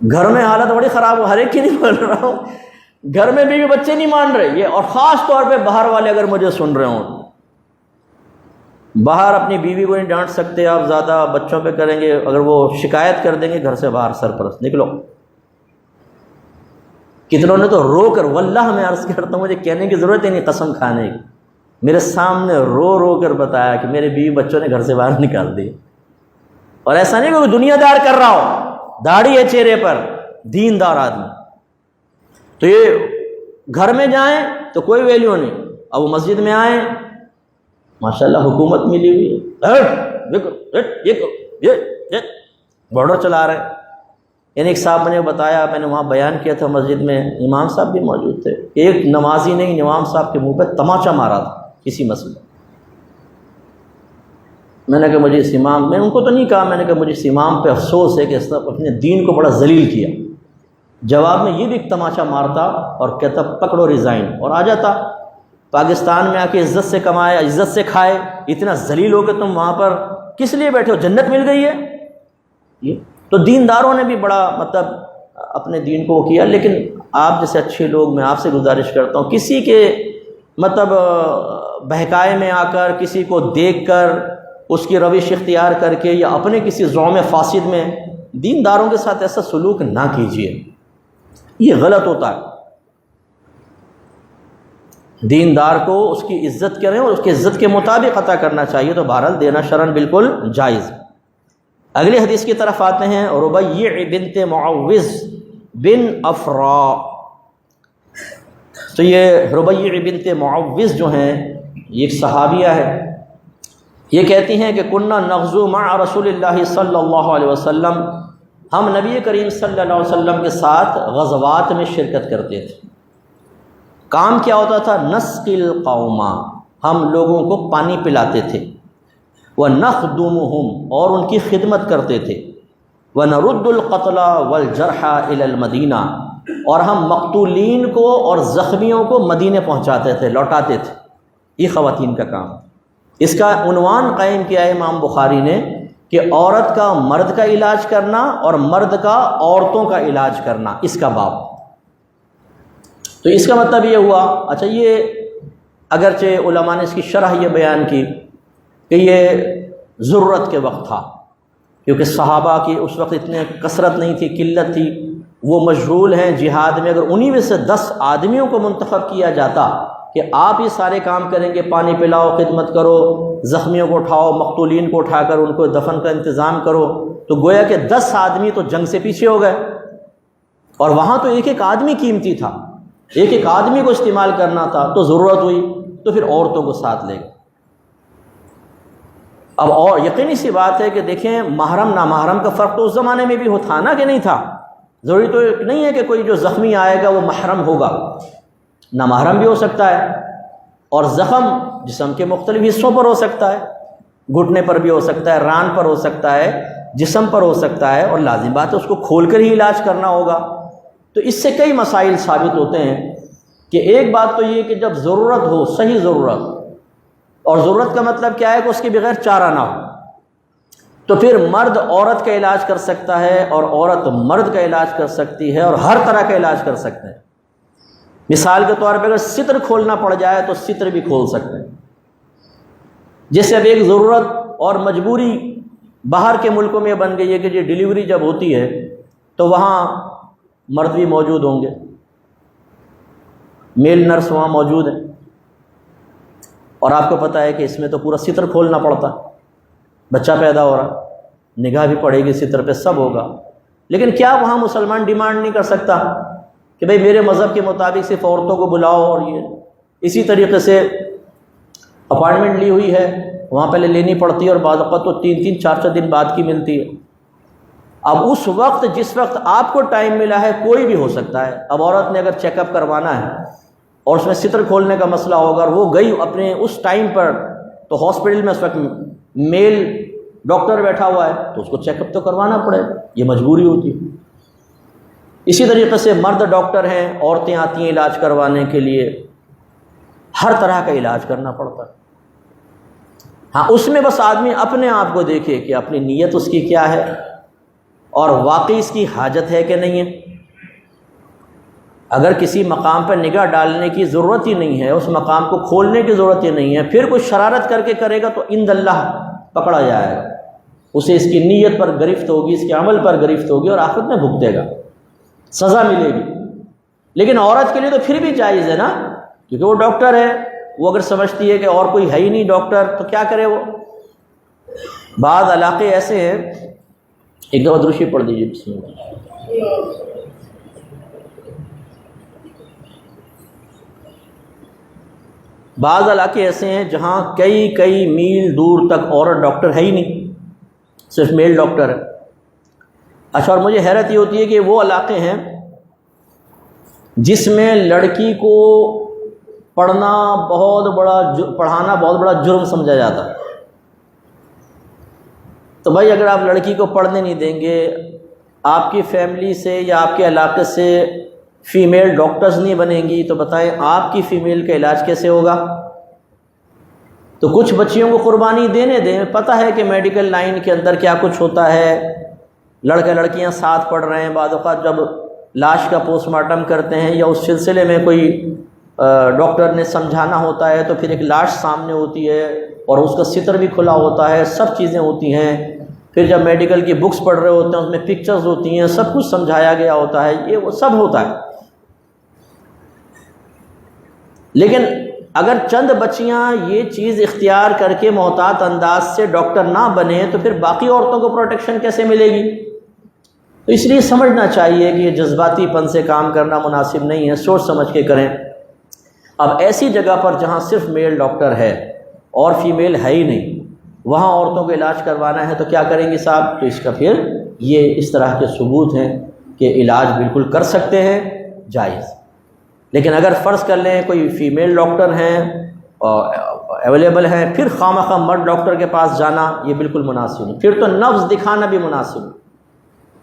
گھر میں حالت بڑی خراب ہو، ہر ایک کی نہیں بول رہا ہوں، گھر میں بھی بچے نہیں مان رہے یہ، اور خاص طور پہ باہر والے اگر مجھے سن رہے ہوں، باہر اپنی بیوی کو نہیں ڈانٹ سکتے آپ، زیادہ بچوں پہ کریں گے، اگر وہ شکایت کر دیں گے گھر سے باہر، سرپرست نکلو۔ کتنوں نے تو رو کر، واللہ میں عرض کرتا ہوں مجھے کہنے کی ضرورت ہی نہیں، قسم کھانے کی، میرے سامنے رو رو کر بتایا کہ میرے بیوی بچوں نے گھر سے باہر نکال دی۔ اور ایسا نہیں کہ کوئی دنیا دار کر رہا ہو، داڑھی ہے چہرے پر، دیندار آدمی، تو یہ گھر میں جائیں تو کوئی ویلیو نہیں، اب وہ مسجد میں آئیں ماشاءاللہ حکومت ملی ہوئی ہے، یہ بارڈر چلا رہے ہیں۔ یعنی ایک صاحب نے بتایا، میں نے وہاں بیان کیا تھا مسجد میں، امام صاحب بھی موجود تھے، ایک نمازی نے امام صاحب کے منہ پہ تماچا مارا تھا کسی مسئلے۔ میں نے کہا مجھے اس امام، میں ان کو تو نہیں کہا، میں نے کہا مجھے اس امام پہ افسوس ہے کہ اس نے اپنے دین کو بڑا ذلیل کیا۔ جواب میں یہ بھی ایک تماچا مارتا اور کہتا پکڑو ریزائن، اور آ جاتا پاکستان میں آ کے عزت سے کمائے، عزت سے کھائے، اتنا ذلیل ہو کہ تم وہاں پر کس لیے بیٹھے ہو؟ جنت مل گئی ہے. یہ تو دینداروں نے بھی بڑا مطلب اپنے دین کو کیا. لیکن آپ جیسے اچھے لوگ، میں آپ سے گزارش کرتا ہوں، کسی کے مطلب بہکائے میں آ کر، کسی کو دیکھ کر، اس کی روش اختیار کر کے، یا اپنے کسی زوم فاسد میں دینداروں کے ساتھ ایسا سلوک نہ کیجیے، یہ غلط ہوتا ہے. دیندار کو اس کی عزت کریں اور اس کی عزت کے مطابق عطا کرنا چاہیے. تو بہرحال دینا شرعاً بالکل جائز. اگلی حدیث کی طرف آتے ہیں. ربیع بنت معوذ بن افرا. تو یہ ربیع بنت معوذ جو ہیں، یہ ایک صحابیہ ہے. یہ کہتی ہیں کہ کننا نغزو مع رسول اللہ صلی اللہ علیہ وسلم، ہم نبی کریم صلی اللہ علیہ وسلم کے ساتھ غزوات میں شرکت کرتے تھے. کام کیا ہوتا تھا؟ نسقی القوم، ہم لوگوں کو پانی پلاتے تھے. وَنَخْدُمُهُمْ، اور ان کی خدمت کرتے تھے. وَنَرُدُّ الْقَتْلَ وَالْجَرْحَ إِلَى الْمَدِينَةِ، اور ہم مقتولین کو اور زخمیوں کو مدینے پہنچاتے تھے، لوٹاتے تھے. یہ خواتین کا کام. اس کا عنوان قائم کیا ہے امام بخاری نے کہ عورت کا مرد کا علاج کرنا اور مرد کا عورتوں کا علاج کرنا، اس کا باب. تو اس کا مطلب یہ ہوا. اچھا، یہ اگرچہ علماء نے اس کی شرح یہ بیان کی کہ یہ ضرورت کے وقت تھا، کیونکہ صحابہ کی اس وقت اتنے کثرت نہیں تھی، قلت تھی، وہ مشغول ہیں جہاد میں. اگر انہی میں سے 10 آدمیوں کو منتخب کیا جاتا کہ آپ یہ سارے کام کریں گے، پانی پلاؤ، خدمت کرو، زخمیوں کو اٹھاؤ، مقتولین کو اٹھا کر ان کو دفن کا انتظام کرو، تو گویا کہ 10 آدمی تو جنگ سے پیچھے ہو گئے. اور وہاں تو ایک ایک آدمی قیمتی تھا، ایک ایک آدمی کو استعمال کرنا تھا. تو ضرورت ہوئی تو پھر عورتوں کو ساتھ لے گئے. اب اور یقینی سی بات ہے کہ دیکھیں، محرم نامحرم کا فرق تو اس زمانے میں بھی تھا نا کہ نہیں تھا. ضروری تو نہیں ہے کہ کوئی جو زخمی آئے گا وہ محرم ہوگا، نامحرم بھی ہو سکتا ہے. اور زخم جسم کے مختلف حصوں پر ہو سکتا ہے، گھٹنے پر بھی ہو سکتا ہے، ران پر ہو سکتا ہے، جسم پر ہو سکتا ہے، اور لازم بات ہے اس کو کھول کر ہی علاج کرنا ہوگا. تو اس سے کئی مسائل ثابت ہوتے ہیں کہ ایک بات تو یہ کہ جب ضرورت ہو، صحیح ضرورت، اور ضرورت کا مطلب کیا ہے کہ اس کے بغیر چارہ نہ ہو، تو پھر مرد عورت کا علاج کر سکتا ہے اور عورت مرد کا علاج کر سکتی ہے، اور ہر طرح کا علاج کر سکتے ہیں. مثال کے طور پہ اگر ستر کھولنا پڑ جائے تو ستر بھی کھول سکتے ہیں. جیسے اب ایک ضرورت اور مجبوری باہر کے ملکوں میں بن گئی ہے کہ یہ ڈیلیوری جب ہوتی ہے تو وہاں مرد بھی موجود ہوں گے، میل نرس وہاں موجود ہیں، اور آپ کو پتہ ہے کہ اس میں تو پورا ستر کھولنا پڑتا. بچہ پیدا ہو رہا، نگاہ بھی پڑے گی ستر پہ، سب ہوگا. لیکن کیا وہاں مسلمان ڈیمانڈ نہیں کر سکتا کہ بھئی میرے مذہب کے مطابق صرف عورتوں کو بلاؤ؟ اور یہ اسی طریقے سے اپائنٹمنٹ لی ہوئی ہے، وہاں پہلے لینی پڑتی ہے، اور بعض اوقات تو 3-3 4-4 دن بعد کی ملتی ہے. اب اس وقت جس وقت آپ کو ٹائم ملا ہے کوئی بھی ہو سکتا ہے. اب عورت نے اگر چیک اپ کروانا ہے اور اس میں ستر کھولنے کا مسئلہ ہوگا اور وہ گئی اپنے اس ٹائم پر، تو ہاسپٹل میں اس وقت میل ڈاکٹر بیٹھا ہوا ہے تو اس کو چیک اپ تو کروانا پڑے گا، یہ مجبوری ہوتی ہے. اسی طریقے سے مرد ڈاکٹر ہیں، عورتیں آتی ہیں علاج کروانے کے لیے، ہر طرح کا علاج کرنا پڑتا ہے. ہاں، اس میں بس آدمی اپنے آپ کو دیکھے کہ اپنی نیت اس کی کیا ہے اور واقعی اس کی حاجت ہے کہ نہیں ہے. اگر کسی مقام پر نگاہ ڈالنے کی ضرورت ہی نہیں ہے، اس مقام کو کھولنے کی ضرورت ہی نہیں ہے، پھر کوئی شرارت کر کے کرے گا تو عند اللہ پکڑا جائے گا، اسے اس کی نیت پر گرفت ہوگی، اس کے عمل پر گرفت ہوگی، اور آخرت میں بھگتے گا، سزا ملے گی. لیکن عورت کے لیے تو پھر بھی جائز ہے نا، کیونکہ وہ ڈاکٹر ہے. وہ اگر سمجھتی ہے کہ اور کوئی ہے ہی نہیں ڈاکٹر تو کیا کرے وہ. بعض علاقے ایسے ہیں، ایک دفعہ درشی پڑھ دیجیے بسم اللہ. بعض علاقے ایسے ہیں جہاں کئی میل دور تک عورت ڈاکٹر ہے ہی نہیں، صرف میل ڈاکٹر ہے. اچھا، اور مجھے حیرت یہ ہوتی ہے کہ وہ علاقے ہیں جس میں لڑکی کو پڑھانا بہت بڑا جرم سمجھا جاتا ہے. تو بھائی اگر آپ لڑکی کو پڑھنے نہیں دیں گے، آپ کی فیملی سے یا آپ کے علاقے سے فیمیل ڈاکٹرز نہیں بنیں گی، تو بتائیں آپ کی فیمیل کا علاج کیسے ہوگا؟ تو کچھ بچیوں کو قربانی دینے دیں، پتہ ہے کہ میڈیکل لائن کے اندر کیا کچھ ہوتا ہے، لڑکے لڑکیاں ساتھ پڑھ رہے ہیں، بعض اوقات جب لاش کا پوسٹ مارٹم کرتے ہیں یا اس سلسلے میں کوئی ڈاکٹر نے سمجھانا ہوتا ہے تو پھر ایک لاش سامنے ہوتی ہے اور اس کا ستر بھی کھلا ہوتا ہے، سب چیزیں ہوتی ہیں، پھر جب میڈیکل کی بکس پڑھ رہے ہوتے ہیں اس میں پکچرز ہوتی ہیں، سب کچھ سمجھایا گیا ہوتا ہے، یہ وہ سب ہوتا ہے۔ لیکن اگر چند بچیاں یہ چیز اختیار کر کے محتاط انداز سے ڈاکٹر نہ بنے تو پھر باقی عورتوں کو پروٹیکشن کیسے ملے گی؟ تو اس لیے سمجھنا چاہیے کہ یہ جذباتی پن سے کام کرنا مناسب نہیں ہے، سوچ سمجھ کے کریں۔ اب ایسی جگہ پر جہاں صرف میل ڈاکٹر ہے اور فیمیل ہے ہی نہیں، وہاں عورتوں کو علاج کروانا ہے تو کیا کریں گے صاحب؟ تو اس کا پھر یہ اس طرح کے ثبوت ہیں کہ علاج بالکل کر سکتے ہیں، جائز۔ لیکن اگر فرض کر لیں کوئی فیمیل ڈاکٹر ہیں اویلیبل ہیں، پھر خواہ مرد ڈاکٹر کے پاس جانا یہ بالکل مناسب نہیں، پھر تو نبض دکھانا بھی مناسب نہیں۔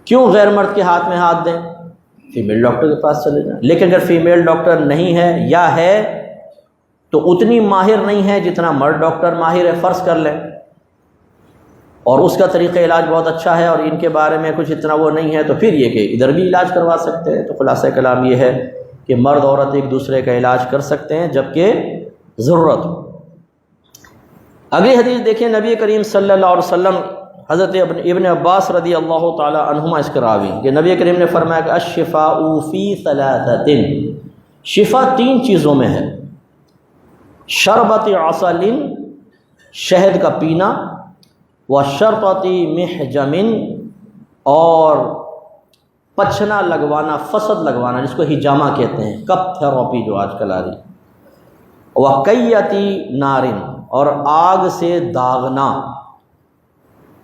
کیوں غیر مرد کے ہاتھ میں ہاتھ دیں؟ فیمیل ڈاکٹر کے پاس چلے جائیں۔ لیکن اگر فیمیل ڈاکٹر نہیں ہے یا ہے تو اتنی ماہر نہیں ہے جتنا مرد ڈاکٹر ماہر ہے، فرض کر لیں، اور اس کا طریقہ علاج بہت اچھا ہے اور ان کے بارے میں کچھ اتنا وہ نہیں ہے، تو پھر یہ کہ ادھر بھی علاج کروا سکتے ہیں۔ تو خلاصہ کلام یہ ہے کہ مرد عورت ایک دوسرے کا علاج کر سکتے ہیں جبکہ ضرورت ہو۔ اگلی حدیث دیکھیں، نبی کریم صلی اللہ علیہ وسلم، حضرت ابن عباس رضی اللہ تعالی عنہما اس کا راوی، کہ نبی کریم نے فرمایا کہ الشفاء فی ثلاثۃ، شفا تین چیزوں میں ہے، شربت عسل، شہد کا پینا، وشرطۃ محجم، اور پچھنا لگوانا، فسد لگوانا جس کو ہجامہ کہتے ہیں، کپ تھراپی جو آج کل آ رہی، وقیۃ نار، اور آگ سے داغنا۔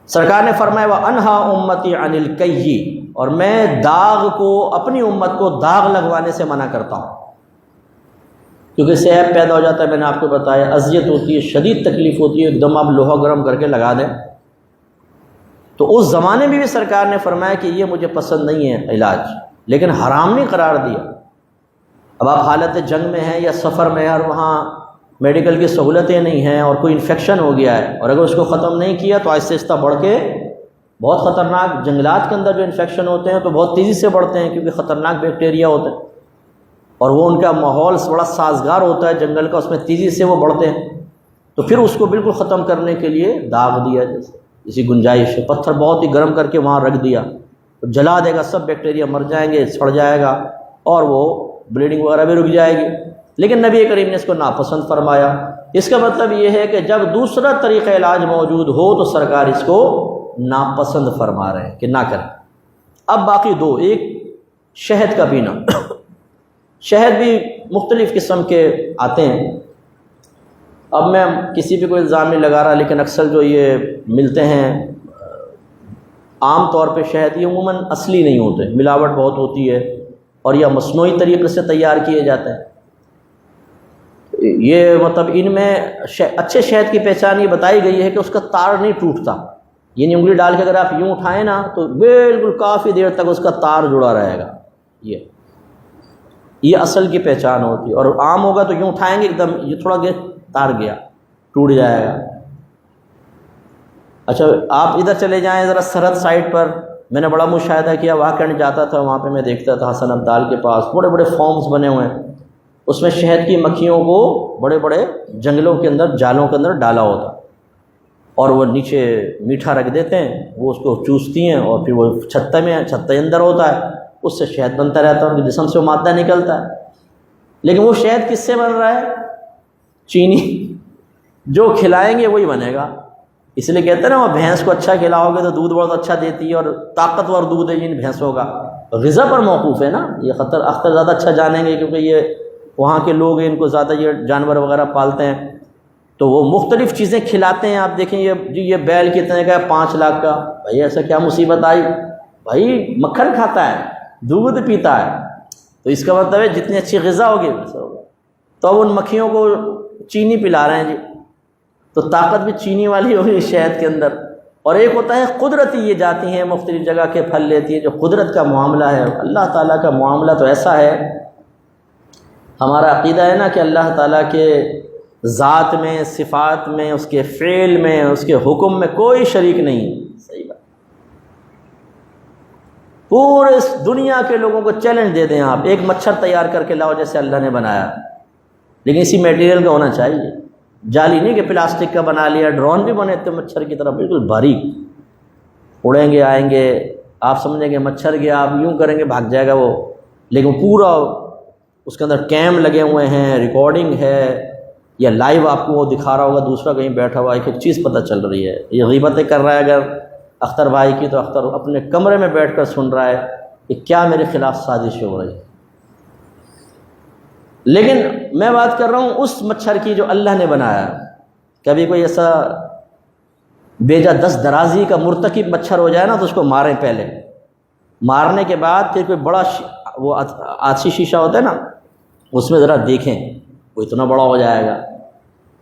سرکار نے فرمایا وانہا امتی عن الکی، اور میں داغ کو، اپنی امت کو داغ لگوانے سے منع کرتا ہوں، کیونکہ سیب پیدا ہو جاتا ہے، میں نے آپ کو بتایا، اذیت ہوتی ہے، شدید تکلیف ہوتی ہے، ایک دم آپ لوہا گرم کر کے لگا دیں۔ تو اس زمانے میں بھی سرکار نے فرمایا کہ یہ مجھے پسند نہیں ہے علاج، لیکن حرام نہیں قرار دیا۔ اب آپ حالت جنگ میں ہیں یا سفر میں ہیں اور وہاں میڈیکل کی سہولتیں نہیں ہیں اور کوئی انفیکشن ہو گیا ہے، اور اگر اس کو ختم نہیں کیا تو آہستہ آہستہ بڑھ کے بہت خطرناک، جنگلات کے اندر جو انفیکشن ہوتے ہیں تو بہت تیزی سے بڑھتے ہیں کیونکہ خطرناک بیکٹیریا ہوتے ہیں، اور وہ ان کا ماحول بڑا سازگار ہوتا ہے جنگل کا، اس میں تیزی سے وہ بڑھتے ہیں، تو پھر اس کو بالکل ختم کرنے کے لیے داغ دیا، جیسے اسی گنجائش ہے، پتھر بہت ہی گرم کر کے وہاں رکھ دیا، تو جلا دے گا، سب بیکٹیریا مر جائیں گے، سڑ جائے گا اور وہ بلیڈنگ وغیرہ بھی رک جائے گی۔ لیکن نبی کریم نے اس کو ناپسند فرمایا۔ اس کا مطلب یہ ہے کہ جب دوسرا طریقہ علاج موجود ہو تو سرکار اس کو ناپسند فرما رہے ہیں کہ نہ کریں۔ اب باقی دو، ایک شہد کا پینا، شہد بھی مختلف قسم کے آتے ہیں، اب میں کسی پہ کوئی الزام نہیں لگا رہا، لیکن اکثر جو یہ ملتے ہیں عام طور پہ شہد، یہ عموماً اصلی نہیں ہوتے، ملاوٹ بہت ہوتی ہے اور یا مصنوعی طریقے سے تیار کیے جاتے ہیں۔ یہ مطلب ان میں اچھے شہد کی پہچان یہ بتائی گئی ہے کہ اس کا تار نہیں ٹوٹتا، یعنی انگلی ڈال کے اگر آپ یوں اٹھائیں نا تو بالکل کافی دیر تک اس کا تار جڑا رہے گا، یہ اصل کی پہچان ہوتی ہے۔ اور عام ہوگا تو یوں اٹھائیں گے ایک دم یہ تھوڑا تار گیا، ٹوٹ جائے گا۔ اچھا آپ ادھر چلے جائیں ذرا سرحد سائٹ پر، میں نے بڑا مشاہدہ کیا، وہاں کہیں جاتا تھا، وہاں پہ میں دیکھتا تھا حسن ابدال کے پاس بڑے بڑے فارمز بنے ہوئے ہیں، اس میں شہد کی مکھیوں کو بڑے بڑے جنگلوں کے اندر، جالوں کے اندر ڈالا ہوتا، اور وہ نیچے میٹھا رکھ دیتے ہیں، وہ اس کو چوستی ہیں اور پھر وہ چھتے اندر ہوتا ہے، اس سے شہد بنتا رہتا ہے، ان کے جسم سے وہ مادہ نکلتا ہے۔ لیکن وہ شہد کس سے بن رہا ہے؟ چینی، جو کھلائیں گے وہی بنے گا۔ اس لیے کہتے ہیں نا، وہ بھینس کو اچھا کھلاؤ گے تو دودھ بہت اچھا دیتی ہے، اور طاقتور دودھ ہے ان بھینسوں کا، غذا پر موقوف ہے نا، یہ اختر زیادہ اچھا جانیں گے کیونکہ یہ وہاں کے لوگ ہیں، ان کو زیادہ یہ جانور وغیرہ پالتے ہیں، تو وہ مختلف چیزیں کھلاتے ہیں۔ آپ دیکھیں یہ بیل کتنے کا ہے؟ 5 لاکھ کا۔ بھائی ایسا کیا مصیبت آئی؟ بھائی مکھن کھاتا ہے، دودھ پیتا ہے، تو اس کا مطلب ہے جتنی اچھی غذا ہوگی ویسا ہوگا۔ تو اب ان مکھیوں کو چینی پلا رہے ہیں جی، تو طاقت بھی چینی والی ہوگی شہد کے اندر۔ اور ایک ہوتا ہے قدرتی، یہ جاتی ہیں مختلف جگہ کے پھل لیتی ہیں، جو قدرت کا معاملہ ہے۔ اللہ تعالیٰ کا معاملہ تو ایسا ہے، ہمارا عقیدہ ہے نا کہ اللہ تعالیٰ کے ذات میں، صفات میں، اس کے فعل میں، اس کے حکم میں کوئی شریک نہیں۔ صحیح بات۔ پورے اس دنیا کے لوگوں کو چیلنج دے دیں آپ، ایک مچھر تیار کر کے لاؤ جیسے اللہ نے بنایا، لیکن اسی میٹیریل کا ہونا چاہیے، جالی نہیں کہ پلاسٹک کا بنا لیا۔ ڈرون بھی بنے تھے مچھر کی طرح بالکل باریک، اڑیں گے آئیں گے، آپ سمجھیں گے مچھر گیا، آپ یوں کریں گے بھاگ جائے گا وہ، لیکن پورا اس کے اندر کیم لگے ہوئے ہیں، ریکارڈنگ ہے، یا لائیو آپ کو وہ دکھا رہا ہوگا، دوسرا کہیں بیٹھا ہوا ایک ایک چیز پتہ چل رہی ہے۔ یہ غیبتیں کر رہا ہے اگر اختر بھائی کی، تو اختر اپنے کمرے میں بیٹھ کر سن رہا ہے کہ کیا میرے خلاف سازش ہو رہی ہے۔ لیکن میں بات کر رہا ہوں اس مچھر کی جو اللہ نے بنایا۔ کبھی کوئی ایسا بیجا دست درازی کا مرتکب مچھر ہو جائے نا تو اس کو ماریں، پہلے مارنے کے بعد پھر کوئی بڑا وہ آتشی شیشہ ہوتا ہے نا، اس میں ذرا دیکھیں، وہ اتنا بڑا ہو جائے گا،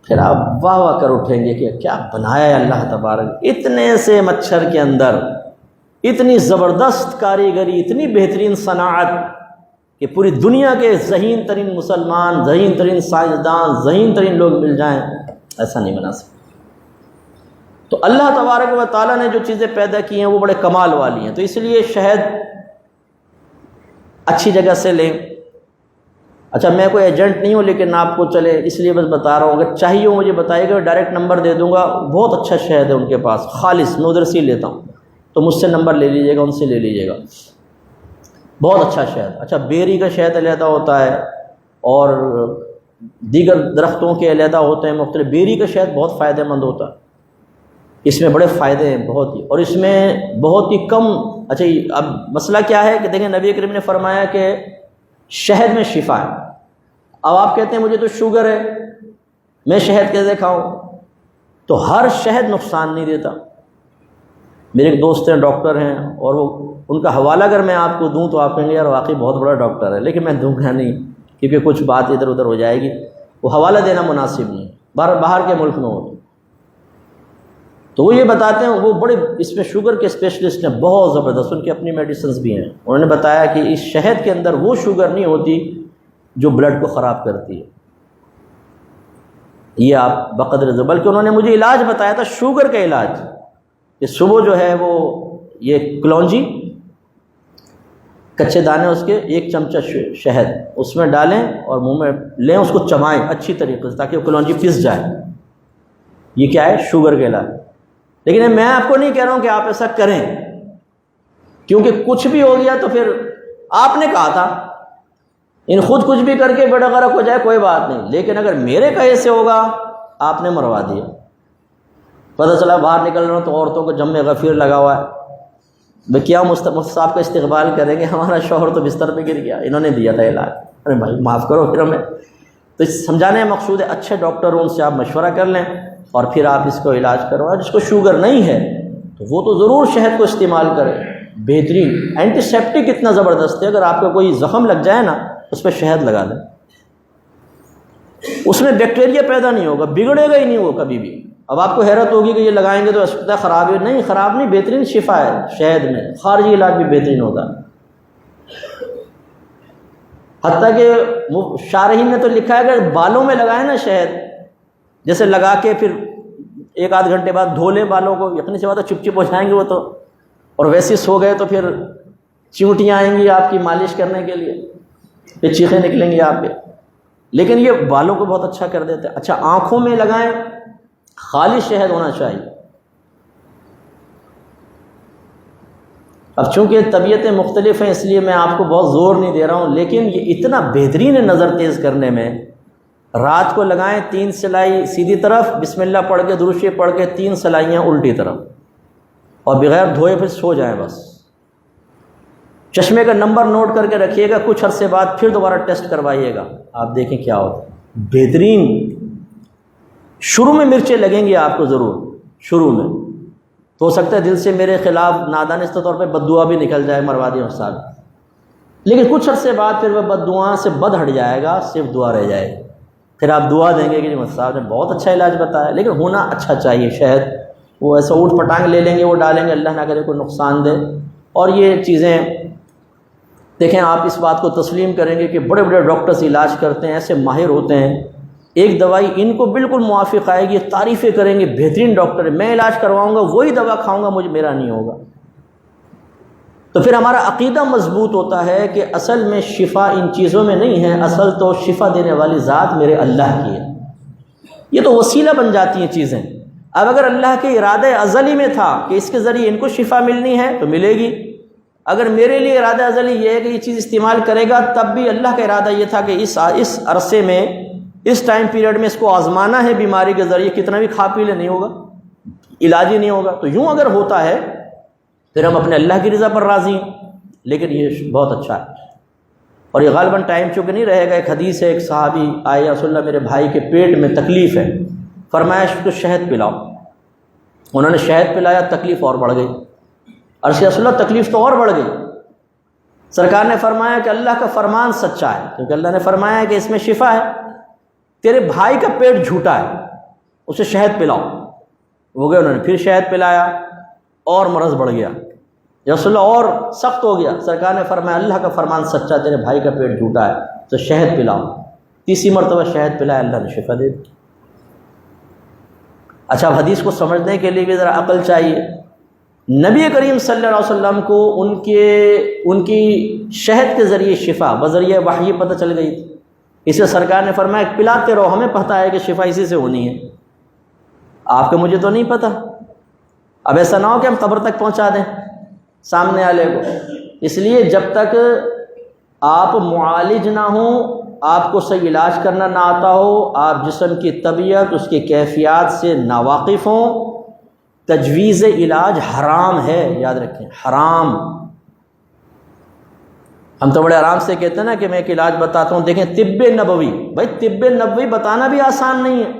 پھر آپ واہ واہ کر اٹھیں گے کہ کیا بنایا ہے اللہ تبارک۔ اتنے سے مچھر کے اندر اتنی زبردست کاریگری، اتنی بہترین صنعت کہ پوری دنیا کے ذہین ترین مسلمان، ذہین ترین سائنسدان، ذہین ترین لوگ مل جائیں، ایسا نہیں بنا سکتے۔ تو اللہ تبارک و تعالیٰ نے جو چیزیں پیدا کی ہیں وہ بڑے کمال والی ہیں، تو اس لیے شہد اچھی جگہ سے لیں۔ اچھا میں کوئی ایجنٹ نہیں ہوں، لیکن آپ کو چلے اس لیے بس بتا رہا ہوں، اگر چاہیے ہو مجھے بتائیے گا، ڈائریکٹ نمبر دے دوں گا، بہت اچھا شہد ہے ان کے پاس، خالص میں ادھر سے ہی لیتا ہوں، تو مجھ سے نمبر لے لیجیے گا، ان سے لے لیجیے گا، بہت اچھا شہد۔ اچھا بیری کا شہد علیحدہ ہوتا ہے اور دیگر درختوں کے علیحدہ ہوتے ہیں مختلف۔ بیری کا شہد بہت فائدہ مند ہوتا ہے، اس میں بڑے فائدے ہیں بہت ہی، اور اس میں بہت ہی کم۔ اچھا اب مسئلہ کیا ہے کہ دیکھیں نبی کریم نے فرمایا کہ شہد میں شفا ہے۔ اب آپ کہتے ہیں مجھے تو شوگر ہے، میں شہد کیسے کھاؤں؟ تو ہر شہد نقصان نہیں دیتا۔ میرے ایک دوست ہیں ڈاکٹر ہیں، اور وہ ان کا حوالہ اگر میں آپ کو دوں تو آپ کہیں گے یار واقعی بہت بڑا ڈاکٹر ہے، لیکن میں دوں گا نہیں کیونکہ کچھ بات ادھر ادھر ہو جائے گی، وہ حوالہ دینا مناسب نہیں، باہر کے ملک میں ہو تو وہ یہ بتاتے ہیں، وہ بڑے اس میں شوگر کے اسپیشلسٹ ہیں، بہت زبردست، ان کی اپنی میڈیسنز بھی ہیں۔ انہوں نے بتایا کہ اس شہد کے اندر وہ شوگر نہیں ہوتی جو بلڈ کو خراب کرتی ہے، یہ آپ بقدر، بلکہ انہوں نے مجھے علاج بتایا تھا شوگر کا علاج، کہ صبح جو ہے وہ یہ کلونجی کچے دانے اس کے 1 چمچہ شہد اس میں ڈالیں اور منہ میں لیں، اس کو چبائیں اچھی طریقے سے تاکہ وہ کلونجی پس جائے۔ یہ کیا ہے؟ شوگر کا علاج۔ لیکن میں آپ کو نہیں کہہ رہا ہوں کہ آپ ایسا کریں، کیونکہ کچھ بھی ہو گیا تو پھر آپ نے کہا تھا، ان خود کچھ بھی کر کے بیڑا غرق ہو جائے کوئی بات نہیں، لیکن اگر میرے کہے سے ہوگا آپ نے مروا دیا۔ پتہ چلا باہر نکل رہا ہوں تو عورتوں کو جم غفیر لگا ہوا ہے، بھئی کیا مفتی صاحب کا استقبال کریں گے، ہمارا شوہر تو بستر پہ گر گیا، انہوں نے دیا تھا علاج، ارے بھائی معاف کرو پھر ہمیں۔ تو سمجھانے کا مقصود ہے اچھے ڈاکٹر ان سے آپ مشورہ کر لیں اور پھر آپ اس کو علاج کروائیں۔ جس کو شوگر نہیں ہے تو وہ تو ضرور شہد کو استعمال کرے، بہترین اینٹی سیپٹک اتنا زبردست ہے، اگر آپ کو کوئی زخم لگ جائے نا اس پہ شہد لگا دیں، اس میں بیکٹیریا پیدا نہیں ہوگا، بگڑے گا ہی نہیں وہ کبھی بھی۔ اب آپ کو حیرت ہوگی کہ یہ لگائیں گے تو اسپتال خراب ہے، نہیں خراب نہیں، بہترین شفا ہے شہد میں، خارجی علاج بھی بہترین ہوگا۔ حتیٰ کہ شارحین نے تو لکھا ہے کہ بالوں میں لگائیں نا شہد، جیسے لگا کے پھر 1 آدھ گھنٹے بعد دھو لیں بالوں کو، یقینی سی بات ہے چپ چپ ہو جائیں گے وہ تو، اور ویسے سو گئے تو پھر چیونٹیاں آئیں گی آپ کی مالش کرنے کے لیے، پھر چیخیں نکلیں گی آپ کے، لیکن یہ بالوں کو بہت اچھا کر دیتے ہیں۔ اچھا آنکھوں میں لگائیں، خالص شہد ہونا چاہیے۔ اب چونکہ طبیعتیں مختلف ہیں اس لیے میں آپ کو بہت زور نہیں دے رہا ہوں، لیکن یہ اتنا بہترین ہے نظر تیز کرنے میں۔ رات کو لگائیں 3 سلائی سیدھی طرف، بسم اللہ پڑھ کے درود شریف پڑھ کے 3 سلائیاں الٹی طرف، اور بغیر دھوئے پھر سو جائیں بس۔ چشمے کا نمبر نوٹ کر کے رکھیے گا، کچھ عرصے بعد پھر دوبارہ ٹیسٹ کروائیے گا، آپ دیکھیں کیا ہوتا ہے، بہترین۔ شروع میں مرچیں لگیں گی آپ کو ضرور، شروع میں تو ہو سکتا ہے دل سے میرے خلاف نادانستہ طور پہ بد دعا بھی نکل جائے، مروا دی صاحب، لیکن کچھ عرصے بعد پھر وہ بد دعا سے بد ہٹ جائے گا، صرف دعا رہ جائے گی، پھر آپ دعا دیں گے کہ مفتی صاحب نے بہت اچھا علاج بتایا، لیکن ہونا اچھا چاہیے شہد۔ وہ ایسا اوٹ پٹانگ لے لیں گے، وہ ڈالیں گے، اللہ نہ کرے کوئی نقصان دے۔ اور یہ چیزیں دیکھیں، آپ اس بات کو تسلیم کریں گے کہ بڑے بڑے ڈاکٹرز علاج کرتے ہیں، ایسے ماہر ہوتے ہیں، ایک دوائی ان کو بالکل موافق آئے گی، تعریفیں کریں گے، بہترین ڈاکٹر ہے، میں علاج کرواؤں گا، وہی دوا کھاؤں گا، میرا نہیں ہوگا۔ تو پھر ہمارا عقیدہ مضبوط ہوتا ہے کہ اصل میں شفا ان چیزوں میں نہیں ہے، اصل تو شفا دینے والی ذات میرے اللہ کی ہے۔ یہ تو وسیلہ بن جاتی ہیں چیزیں۔ اب اگر اللہ کے ارادہ ازلی میں تھا کہ اس کے ذریعے ان کو شفا ملنی ہے تو ملے گی، اگر میرے لیے ارادہ ازلی یہ ہے کہ یہ چیز استعمال کرے گا، تب بھی اللہ کا ارادہ یہ تھا کہ اس عرصے میں، اس ٹائم پیریڈ میں اس کو آزمانا ہے بیماری کے ذریعے، کتنا بھی کھا پی لے نہیں ہوگا، علاج ہی نہیں ہوگا۔ تو یوں اگر ہوتا ہے پھر ہم اپنے اللہ کی رضا پر راضی ہیں، لیکن یہ بہت اچھا ہے۔ اور یہ غالباً ٹائم چونکہ نہیں رہے گا، ایک حدیث ہے، ایک صحابی آئے، یا رسول اللہ میرے بھائی کے پیٹ میں تکلیف ہے، فرمایا اس کو شہد پلاؤ۔ انہوں نے شہد پلایا، تکلیف اور بڑھ گئی۔ عرض رسول اللہ تکلیف تو اور بڑھ گئی۔ سرکار نے فرمایا کہ اللہ کا فرمان سچا ہے، کیونکہ اللہ نے فرمایا کہ اس میں شفا ہے، تیرے بھائی کا پیٹ جھوٹا ہے، اسے شہد پلاؤ۔ ہو گئے، انہوں نے پھر شہد پلایا، اور مرض بڑھ گیا، یا رسول اللہ اور سخت ہو گیا۔ سرکار نے فرمایا اللہ کا فرمان سچا، تیرے بھائی کا پیٹ جھوٹا ہے، تو شہد پلاؤ۔ تیسری مرتبہ شہد پلایا، اللہ نے شفا دے دی۔ اچھا، اب حدیث کو سمجھنے کے لیے بھی ذرا عقل چاہیے۔ نبی کریم صلی اللہ علیہ وسلم کو ان کی شہد کے ذریعے شفا بذریعہ وحی پتہ چل گئی تھی، اسے سرکار نے فرمایا پلاتے رہو، ہمیں پتہ ہے کہ شفا اسی سے ہونی ہے، آپ کو مجھے تو نہیں پتہ۔ اب ایسا نہ ہو کہ ہم قبر تک پہنچا دیں سامنے والے کو، اس لیے جب تک آپ معالج نہ ہوں، آپ کو صحیح علاج کرنا نہ آتا ہو، آپ جسم کی طبیعت، اس کی کیفیات سے ناواقف ہوں، تجویز علاج حرام ہے، یاد رکھیں، حرام۔ ہم تو بڑے آرام سے کہتے ہیں نا کہ میں ایک علاج بتاتا ہوں، دیکھیں طب نبوی، بھائی طب نبوی بتانا بھی آسان نہیں ہے۔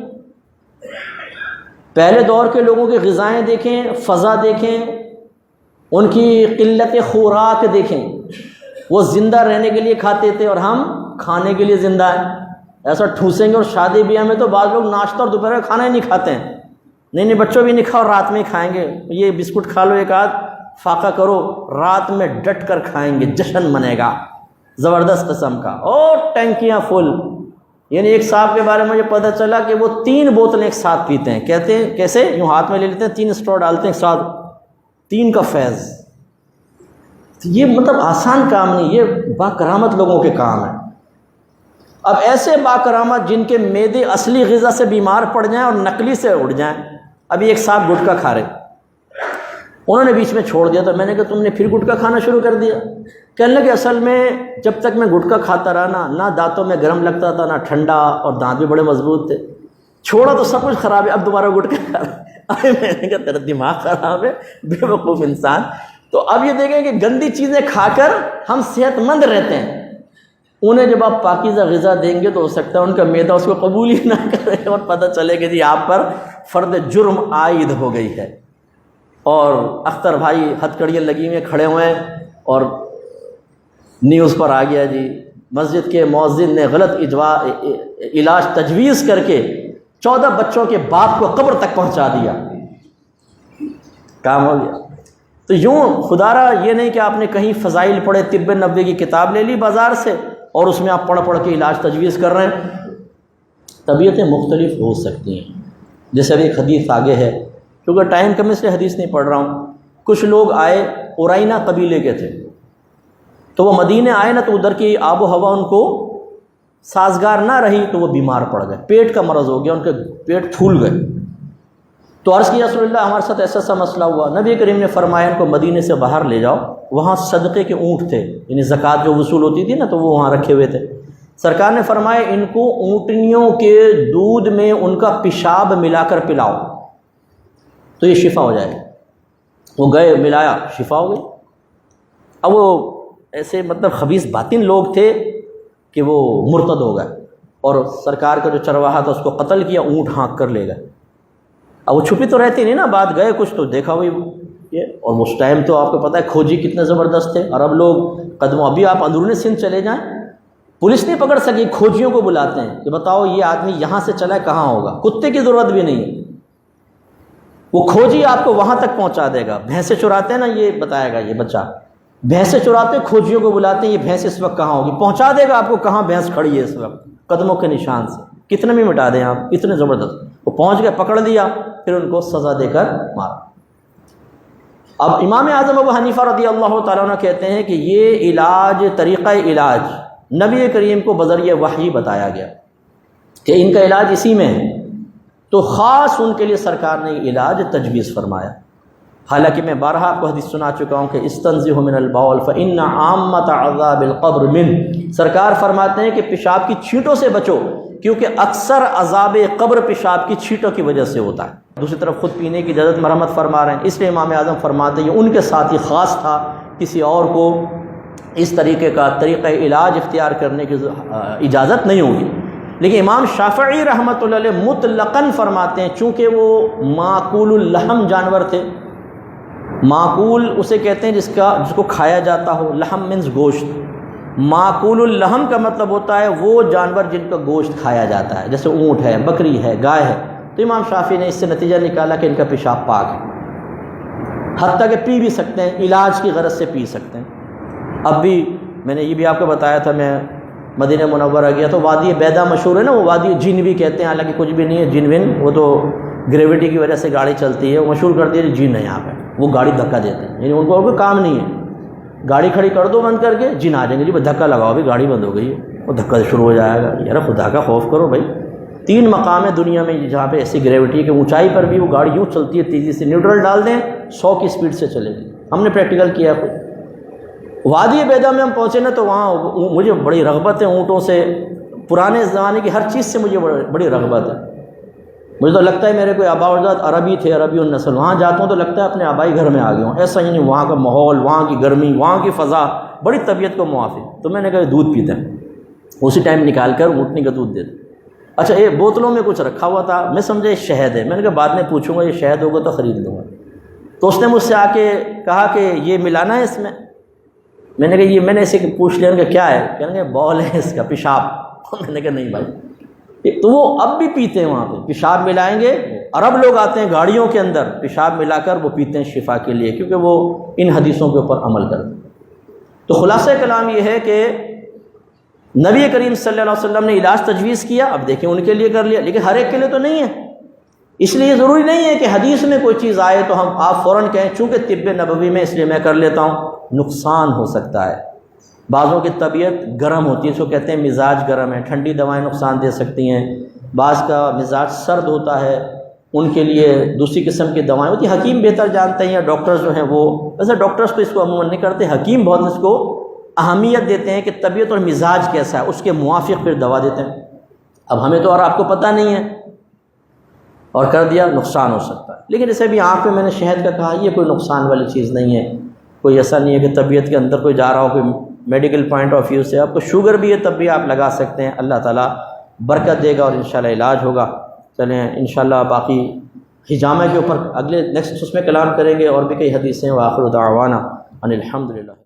پہلے دور کے لوگوں کی غذائیں دیکھیں، فضا دیکھیں، ان کی قلت خوراک دیکھیں، وہ زندہ رہنے کے لیے کھاتے تھے اور ہم کھانے کے لیے زندہ ہیں۔ ایسا ٹھوسیں گے، اور شادی بیاہ میں تو بعض لوگ ناشتہ اور دوپہر کا کھانا ہی نہیں کھاتے ہیں، نہیں بچوں بھی نہیں کھاؤ، رات میں ہی کھائیں گے، یہ بسکٹ کھا لو ایک آدھ، فاقہ کرو، رات میں ڈٹ کر کھائیں گے، جشن منے گا زبردست قسم کا، اور ٹینکیاں فل۔ یعنی ایک صاحب کے بارے میں مجھے پتہ چلا کہ وہ 3 بوتلیں ایک ساتھ پیتے ہیں، کہتے ہیں کیسے، یوں ہاتھ میں لے لیتے ہیں، 3 اسٹرو ڈالتے ہیں ایک ساتھ، 3 کا فیض۔ یہ مطلب آسان کام نہیں، یہ باکرامت لوگوں کے کام ہے۔ اب ایسے باکرامت جن کے معدے اصلی غذا سے بیمار پڑ جائیں اور نقلی سے اڑ جائیں۔ ابھی ایک صاحب گٹکا کھا رہے، انہوں نے بیچ میں چھوڑ دیا، تو میں نے کہا تم نے پھر گٹکا کھانا شروع کر دیا؟ کہنے لگے اصل میں جب تک میں گٹکا کھاتا رہا نہ دانتوں میں گرم لگتا تھا، نہ ٹھنڈا، اور دانت بھی بڑے مضبوط تھے، چھوڑا تو سب کچھ خراب ہے، اب دوبارہ گٹکا کھا رہا ہے۔ میں نے کہا تیرا دماغ خراب ہے بے وقوف انسان۔ تو اب یہ دیکھیں کہ گندی چیزیں کھا کر ہم صحت مند رہتے ہیں، انہیں جب آپ پاکیزہ غذا دیں گے تو ہو سکتا ہے ان کا معدہ اس کو قبول ہی نہ کرے، اور پتہ چلے کہ جی آپ پر فرد جرم عائد ہو گئی ہے۔ اور اختر بھائی ہتھ کڑیاں لگی ہوئے کھڑے ہوئے ہیں، اور نیوز پر آ گیا جی مسجد کے مؤذن نے غلط علاج تجویز کر کے 14 بچوں کے باپ کو قبر تک پہنچا دیا، کام ہو گیا۔ تو یوں خدا را یہ نہیں کہ آپ نے کہیں فضائل پڑھے، طب نبوی کی کتاب لے لی بازار سے، اور اس میں آپ پڑھ کے علاج تجویز کر رہے ہیں۔ طبیعتیں مختلف ہو سکتی ہیں، جیسے ابھی ایک حدیث آگے ہے، کیونکہ ٹائم کم اس لیے حدیث نہیں پڑھ رہا ہوں۔ کچھ لوگ آئے، اورائنا قبیلے کے تھے، تو وہ مدینے آئے نا، تو ادھر کی آب و ہوا ان کو سازگار نہ رہی، تو وہ بیمار پڑ گئے، پیٹ کا مرض ہو گیا، ان کے پیٹ پھول گئے۔ تو عرض کیا رسول اللہ ہمارے ساتھ ایسا مسئلہ ہوا، نبی کریم نے فرمایا ان کو مدینے سے باہر لے جاؤ، وہاں صدقے کے اونٹ تھے، یعنی زکوٰۃ جو وصول ہوتی تھی نا، تو وہ وہاں رکھے ہوئے تھے۔ سرکار نے فرمایا ان کو اونٹنیوں کے دودھ میں ان کا پیشاب ملا کر پلاؤ تو یہ شفا ہو جائے گا۔ وہ گئے، ملایا، شفا ہو گئی۔ اب وہ ایسے مطلب خبیث باطن لوگ تھے کہ وہ مرتد ہو گئے، اور سرکار کا جو چرواہا تھا اس کو قتل کیا، اونٹ ہانک کر لے گئے۔ اب وہ چھپی تو رہتی نہیں نا بات، گئے کچھ تو دیکھا ہوئی یہ، اور اس ٹائم تو آپ کو پتہ ہے کھوجی کتنے زبردست تھے، عرب لوگ قدموں، ابھی آپ اندرون سندھ چلے جائیں، پولیس نہیں پکڑ سکی، کھوجیوں کو بلاتے ہیں کہ بتاؤ یہ آدمی یہاں سے چلا ہے کہاں ہوگا، کتے کی ضرورت بھی نہیں ہے، وہ کھوجی آپ کو وہاں تک پہنچا دے گا۔ بھینسیں چراتے ہیں نا، یہ بتائے گا یہ بچہ، بھینسیں چراتے ہیں، کھوجیوں کو بلاتے ہیں، یہ بھینس اس وقت کہاں ہوگی، پہنچا دے گا آپ کو کہاں بھینس کھڑی ہے اس وقت، قدموں کے نشان سے۔ کتنے میں مٹا دیں آپ، کتنے زبردست، وہ پہنچ گئے، پکڑ لیا، پھر ان کو سزا دے کر مارا۔ اب امام اعظم ابو حنیفہ رضی اللہ تعالیٰ عنہ کہتے ہیں کہ یہ علاج، طریقہ علاج نبی کریم کو بذریعہ وحی بتایا گیا کہ ان کا علاج اسی میں ہے، تو خاص ان کے لیے سرکار نے علاج تجویز فرمایا۔ حالانکہ میں بارہا آپ کو حدیث سنا چکا ہوں کہ استنزہ من البول فإن عامۃ عذاب القبر من، سرکار فرماتے ہیں کہ پیشاب کی چھینٹوں سے بچو، کیونکہ اکثر عذاب قبر پیشاب کی چھینٹوں کی وجہ سے ہوتا ہے۔ دوسری طرف خود پینے کی اجازت مرحمت فرما رہے ہیں، اس لیے امام اعظم فرماتے ہیں یہ ان کے ساتھ ہی خاص تھا، کسی اور کو اس طریقے کا طریقہ علاج اختیار کرنے کی اجازت نہیں ہوگی۔ لیکن امام شافعی رحمۃ اللہ علیہ مطلقاً فرماتے ہیں چونکہ وہ معقول اللحم جانور تھے، معقول اسے کہتے ہیں جس کو کھایا جاتا ہو، لحم مینز گوشت، معقول اللحم کا مطلب ہوتا ہے وہ جانور جن کا گوشت کھایا جاتا ہے، جیسے اونٹ ہے، بکری ہے، گائے ہے۔ تو امام شافعی نے اس سے نتیجہ نکالا کہ ان کا پیشاب پاک ہے، حتیٰ کہ پی بھی سکتے ہیں، علاج کی غرض سے پی سکتے ہیں۔ اب بھی میں نے یہ بھی آپ کو بتایا تھا، میں مدینہ منورہ گیا تو وادی بیدا مشہور ہے نا، وہ وادی جن بھی کہتے ہیں، حالانکہ کچھ بھی نہیں ہے جن ون، وہ تو گریوٹی کی وجہ سے گاڑی چلتی ہے، وہ مشہور کرتی ہے جن ہے یہاں پہ، وہ گاڑی دھکا دیتے ہیں، یعنی ان کو اور کوئی کام نہیں ہے، گاڑی کھڑی کر دو بند کر کے، جن آ جائیں گے، جی بس دھکا لگاؤ، بھی گاڑی بند ہو گئی ہے، وہ دھکا شروع ہو جائے گا۔ یار خدا کا خوف کرو بھائی، 3 مقام ہے دنیا میں جہاں پہ ایسی گریوٹی کی اونچائی پر بھی وہ گاڑی یوں چلتی ہے تیزی سے، نیوٹرل ڈال دیں 100 کی سپیڈ سے چلے گی، ہم نے پریکٹیکل کیا خود۔ وادی بیدا میں ہم پہنچے نا تو وہاں مجھے بڑی رغبت ہے اونٹوں سے، پرانے زمانے کی ہر چیز سے مجھے بڑی رغبت ہے۔ مجھے تو لگتا ہے میرے کوئی آبا و اجداد عربی تھے، عربی النسل، وہاں جاتا ہوں تو لگتا ہے اپنے آبائی گھر میں آ گیا ہوں، ایسا ہی نہیں، وہاں کا ماحول، وہاں کی گرمی، وہاں کی فضا بڑی طبیعت کو موافق۔ تو میں نے کہا دودھ پیتا ہے، اسی ٹائم نکال کر اونٹنی کا دودھ دیتے۔ اچھا یہ بوتلوں میں کچھ رکھا ہوا تھا، میں سمجھا یہ شہد ہے، میں نے کہا بعد میں پوچھوں گا یہ شہد ہوگا تو خرید لوں گا۔ تو اس نے مجھ سے آ کے کہا کہ یہ ملانا ہے اس میں نے کہا یہ، میں نے اسے پوچھ لیا کہ کیا ہے، کہنے کہ بول ہے اس کا، پیشاب۔ میں نے کہا نہیں بھائی، تو وہ اب بھی پیتے ہیں وہاں پہ، پیشاب ملائیں گے، عرب لوگ آتے ہیں گاڑیوں کے اندر پیشاب ملا کر وہ پیتے ہیں شفا کے لیے، کیونکہ وہ ان حدیثوں کے اوپر عمل کرتے ہیں۔ تو خلاصہ کلام یہ ہے کہ نبی کریم صلی اللہ علیہ وسلم نے علاج تجویز کیا، اب دیکھیں ان کے لیے کر لیا، لیکن ہر ایک کے لیے تو نہیں ہے، اس لیے ضروری نہیں ہے کہ حدیث میں کوئی چیز آئے تو آپ فوراً کہیں چونکہ طب نبوی میں اس لیے میں کر لیتا ہوں۔ نقصان ہو سکتا ہے، بعضوں کی طبیعت گرم ہوتی ہے، اس کو کہتے ہیں مزاج گرم ہے، ٹھنڈی دوائیں نقصان دے سکتی ہیں، بعض کا مزاج سرد ہوتا ہے، ان کے لیے دوسری قسم کی دوائیں ہوتی ہیں، حکیم بہتر جانتے ہیں، یا ڈاکٹرز جو ہیں وہ، ویسے ڈاکٹرز کو اس کو عموماً نہیں کرتے، حکیم بہت اس کو اہمیت دیتے ہیں کہ طبیعت اور مزاج کیسا ہے، اس کے موافق پھر دوا دیتے ہیں۔ اب ہمیں تو اور آپ کو پتہ نہیں ہے اور کر دیا، نقصان ہو سکتا ہے۔ لیکن اسے بھی آنکھ پہ میں نے شہد کا کہا، یہ کوئی نقصان والی چیز نہیں ہے، کوئی ایسا نہیں ہے کہ طبیعت کے اندر کوئی جا رہا ہو، کوئی میڈیکل پوائنٹ آف ویو سے آپ کو شوگر بھی ہے تب بھی آپ لگا سکتے ہیں، اللہ تعالیٰ برکت دے گا اور انشاءاللہ علاج ہوگا۔ چلیں انشاءاللہ باقی حجامہ کے اوپر اگلے نیکسٹ اس میں کلام کریں گے، اور بھی کئی حدیثیں، وآخر دعوانا ان الحمدللہ۔